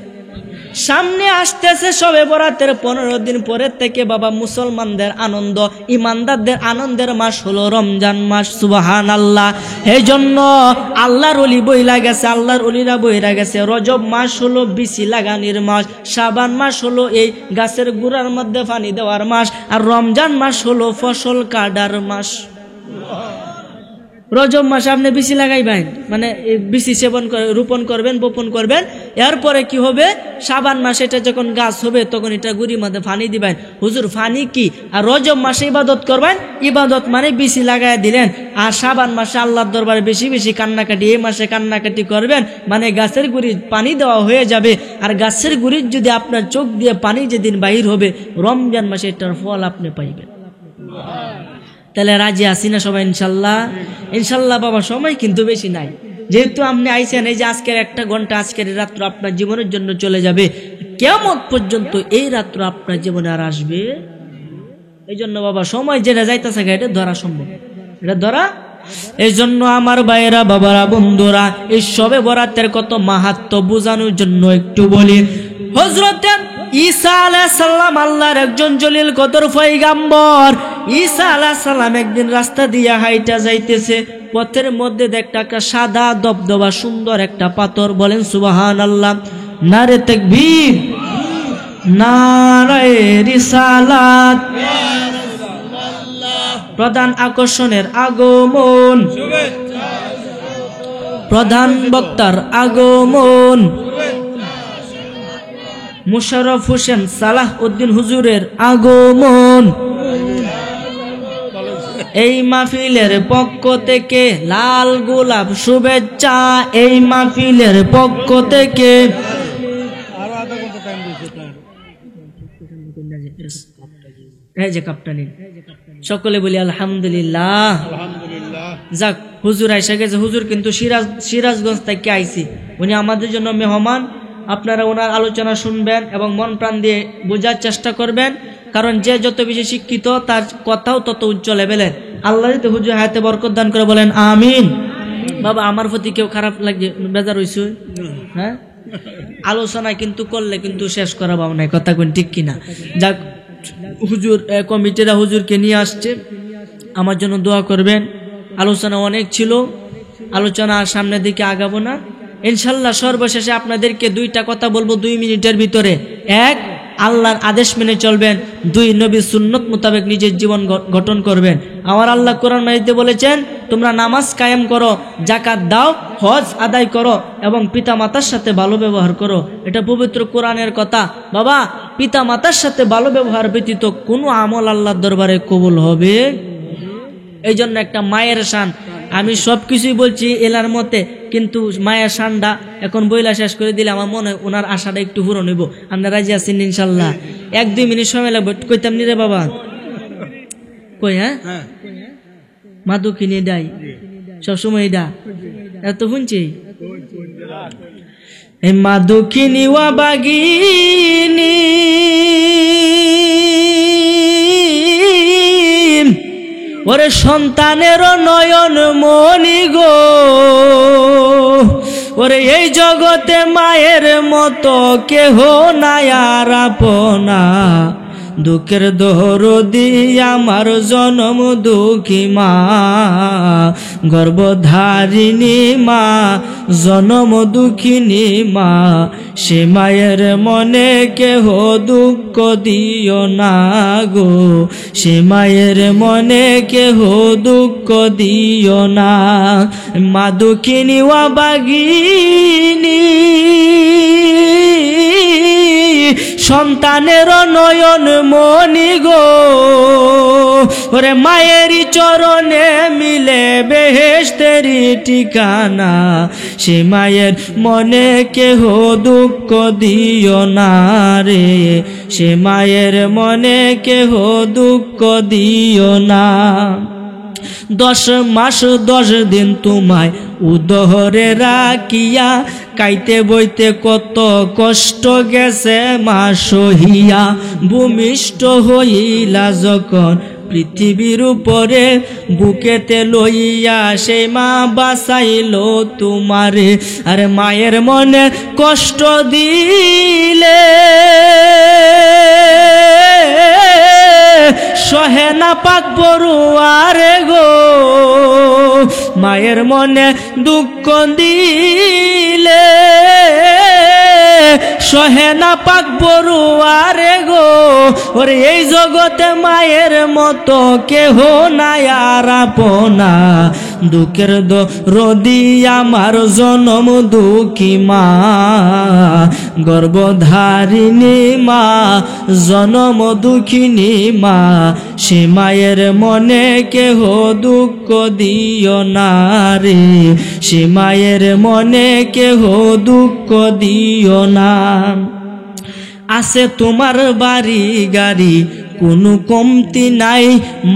সামনে আসতেছে। শবে বরাতের 15 দিন পরের থেকে বাবা মুসলমানদের আনন্দ, ইমানদারদের আনন্দের মাস হলো রমজান মাস। সুবহানাল্লাহ। এই জন্য আল্লাহর ওলি বইলা গেছে, আল্লাহর ওলিরা বইরা গেছে, রজব মাস হলো বিচি লাগানির মাস, শাবান মাস হলো এই গাছের গুড়ার মধ্যে পানি দেওয়ার মাস, আর রমজান মাস হলো ফসল কাটার মাস। রজব মাসে আপনি বিচি লাগাইবেন, মানে বিচি সেবন রোপণ করবেন, বপন করবেন। এরপরে কি হবে? শাবান মাসে এটা যখন গাছ হবে তখন এটা গুড়ির মধ্যে পানি দিবেন। হুজুর পানি কি? আর রজব মাসে ইবাদত করবেন, ইবাদত মানে বিচি লাগাই দিলেন। আর শাবান মাসে আল্লাহর দরবারে বেশি বেশি কান্নাকাটি, এই মাসে কান্নাকাটি করবেন, মানে গাছের গুড়ি পানি দেওয়া হয়ে যাবে। আর গাছের গুড়ির যদি আপনার চোখ দিয়ে পানি যেদিন বাহির হবে, রমজান মাসে এটার ফল আপনি পাইবেন। তাহলে রাজি আছি না সবাই? ইনশাল্লাহ। ইনশাল্লাহ বাবা, সময় কিন্তু বেশি নাই। যেহেতু আপনি আইছেন, এই যে আজকের 1 ঘন্টা, আজকের রাত্র আপনার জীবনের জন্য চলে যাবে, কিয়ামত পর্যন্ত এই রাত্র আপনার জীবনে আর আসবে। এই জন্য বাবা, সময় যেটা যাইতেছে এটা ধরা সম্ভব, এটা ধরা। এই জন্য আমার ভাইয়েরা, বাবারা, বন্ধুরা, এই শবে বরাতের কত মাহাত্ম্য বোঝানোর জন্য একটু বলি। হযরতে ঈসা আলাইহিস সালাম আল্লাহর একজন জলিল কদর পয়গম্বর। ঈসা আলাইহিস সালাম একদিন রাস্তা দিয়ে হাইটা যাইতেছে, পথের মধ্যে দেখতে একটা সাদা দবদবা সুন্দর একটা পাথর। বলেন সুবহানাল্লাহ। নারে তাকবীর, নারে রিসালাত। প্রধান আকর্ষণের আগমন, প্রধান বক্তার আগমন, মুশাররফ হোসেন সালাহ উদ্দিন হুজুরের আগমন। এই মাহফিলের পক্ষ থেকে লাল গোলাপ শুভেচ্ছা, এই মাহফিলের পক্ষ থেকে। এই যে কাপটানি, সকলে বলি আলহামদুলিল্লাহ। যাক, হুজুর আইসা গেছে। হুজুর কিন্তু সিরাজগঞ্জ থেকে আইছি, উনি আমাদের জন্য মেহমান। আপনারা ওনার আলোচনা শুনবেন এবং মন প্রাণ দিয়ে বোঝার চেষ্টা করবেন, কারণ যে যত বেশি শিক্ষিত তার কথাও তত উচ্চ লেভেলের। আল্লাহ যদি হুজুর হায়াতে বরকত দান করে, বলেন আমিন। বাবা, আমার প্রতি কেউ খারাপ লাগছে, বেজার হইছে? হ্যাঁ, আলোচনা কিন্তু করলে কিন্তু শেষ করা পাবো না, কথা কোন ঠিক কিনা। যাক, হুজুর কমিটিরা হুজুরকে নিয়ে আসছে, আমার জন্য দোয়া করবেন। আলোচনা অনেক ছিল, আলোচনা সামনের দিকে আগাবো না ইনশাল্লাহ। সর্বশেষে আপনাদেরকে দুইটা কথা বলবো 2 মিনিটের ভিতরে। এক, আল্লাহর আদেশ মেনে চলবেন। 2, নবীর সুন্নত মোতাবেক নিজের জীবন গঠন করবেন। আমার আল্লাহ কোরআন মাজিদে বলেছেন, তোমরা নামাজ কায়েম করো, যাকাত দাও, হজ আদায় করো এবং পিতা মাতার সাথে ভালো ব্যবহার করো। এটা পবিত্র কোরআনের কথা। বাবা, পিতা মাতার সাথে ভালো ব্যবহার ব্যতীত কোনো আমল আল্লাহর দরবারে কবুল হবে। এই জন্য একটা মায়ের শান, আমি সব কিছুই বলছি এলার মতে, কিন্তু মায়ের শানটা এখন বইলা শেষ করে দিলে আমার মনে হয় ওনার আশাটা একটু পূরণ হইব। আপনারা রাজি আছেন ইনশাল্লাহ? 1-2 মিনিট সময় লাগবে, কইতাম নি রে বাবা? কই? হ্যাঁ, মাদু কিনে দেয় সবসময়, দা এত শুনছি। মাদু কিনিওয়া বাগিনী ওরে সন্তানের নয়ন মনি গো, ওরে এই জগতে মায়ের মতো কেহ নাই আর আপনা। দুঃখের দরদি আমার জনম দুঃখী মা, গর্ভধারিণী মা, জনম দুঃখিনী মা। সে মায়ের মনে কেহ দুঃখ দিও না গো, সে মায়ের মনে কেহ দুঃখ দিও না। মা দুঃখিনী ওয়া বাগিনী সন্তানের নয়ন মনি গো, ওরে মায়েরই চরণে মিলে বেহেশতেরি ঠিকানা। সে মায়ের মনে কেহ দুঃখ দিও না রে, সে মায়ের মনে কেহ দুঃখ দিও না। 10 মাস 10 দিন তোমায় উদরে রাখিয়া, কাইতে বইতে কত কষ্ট গেছে মা সহিয়া। ভূমিষ্ঠ হইলা যখন পৃথিবীর উপরে, বুকেতে লইয়া সেই মা বাঁচাইল তোমারে। আর মায়ের মনে কষ্ট দিলে সহে না পাক বড়ুয়ারে গো, মায়ের মনে দুঃখ দিলে সহে না পাক বড়ুয়ারে গো। ওরে এই জগতে মায়ের মতো কেহ নাই আর আপনা। দুঃখের দরদি আমার জনম দুঃখী মা, গর্ভধারিণী মা, জনম দুঃখিনী মা। সে মায়ের মনে কেহ দুঃখ দিও না রে, সে মায়ের মনে কেহ দুঃখ দিও না। আছে তোমার বাড়ি গাড়ি কোনো কমতি নাই,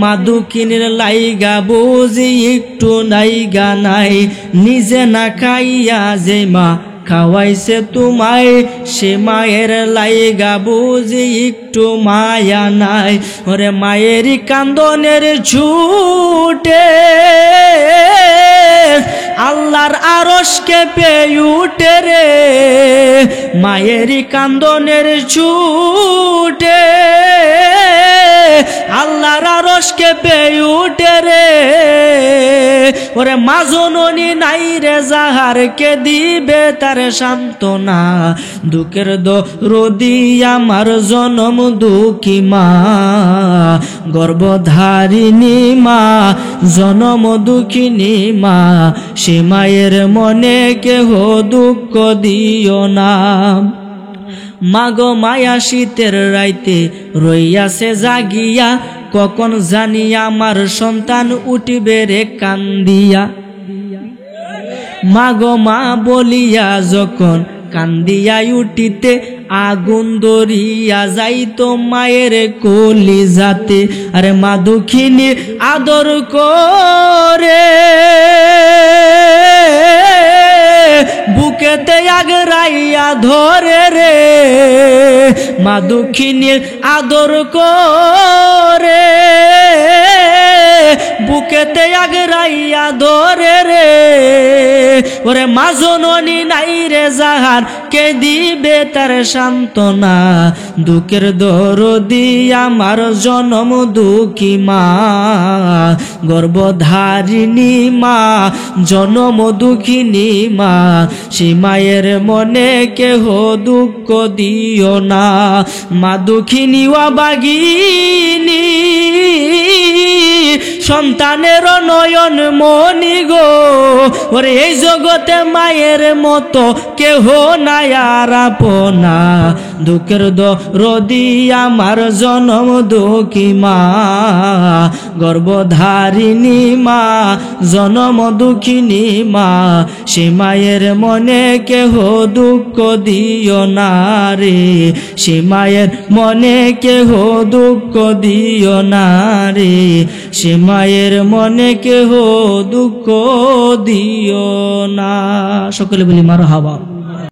মাদুকিনের লাইগা বুঝি একটু নাইগা নাই। নিজে না খাইয়া যে মা খাওয়াইছে তোমায়, সে মায়ের লাইগা বুঝি একটু মায়া নাই। ওরে মায়েরই কান্দনের ঝুটে আল্লাহর আরশ কেঁপে উঠে রে, মায়েরই কান্দনের ঝুটে আল্লাহর আরশ কেঁপে উঠে রে। ওরে মা জননী নাই রে যাহার, কে দিবে তার সান্ত্বনা। দুঃখের দরদি আমার জনম দুঃখী মা, গর্ভধারিণী মা, জনম দুঃখিনী মা। সে মায়ের মনে কেহ দুঃখ দিও না। মাগো মায়া শীতের রাইতে রইয়াছে জাগিয়া, কখন জানি আমার সন্তান উঠিবে রে কান্দিয়া। মাগো মা বলিয়া যখন কান্দিয়া উঠিতে, আগুন দরিয়া যাইতো মায়ের কলিজাতে। আরে মা দুঃখিনী আদর করে বুকেতে আগরাইয়া ধরে রে, মা দুঃখিনী আদর করে বুকেতে আগরাইয়া ধরে রে, ওরে মা জননী নাই রে যাহার, কে দিবে তার সান্ত্বনা। দুঃখের দরদি আমার জনম দুঃখী মা, গর্ভধারিণী মা, জনম দুঃখিনী মা। সে মায়ের মনে কেহ দুঃখ দিও না, মা দুঃখিনী অবাগিনী, সন্তানের নয়ন মনি গো। ওরে এই জগতে মায়ের মতো কেহ নাই আর আপনা। দুঃখের দরদি আমার জনম দুঃখী মা, গর্ভধারিণী মা, জনম দুঃখিনী মা। সে মায়ের মনে কেহ দুঃখ দিও না রে, সে মায়ের মনে কেহ দুঃখ দিও না রে, সে মায়ের মনে কেহ দুঃখ দিও না। সকলে বলি মারহাবা।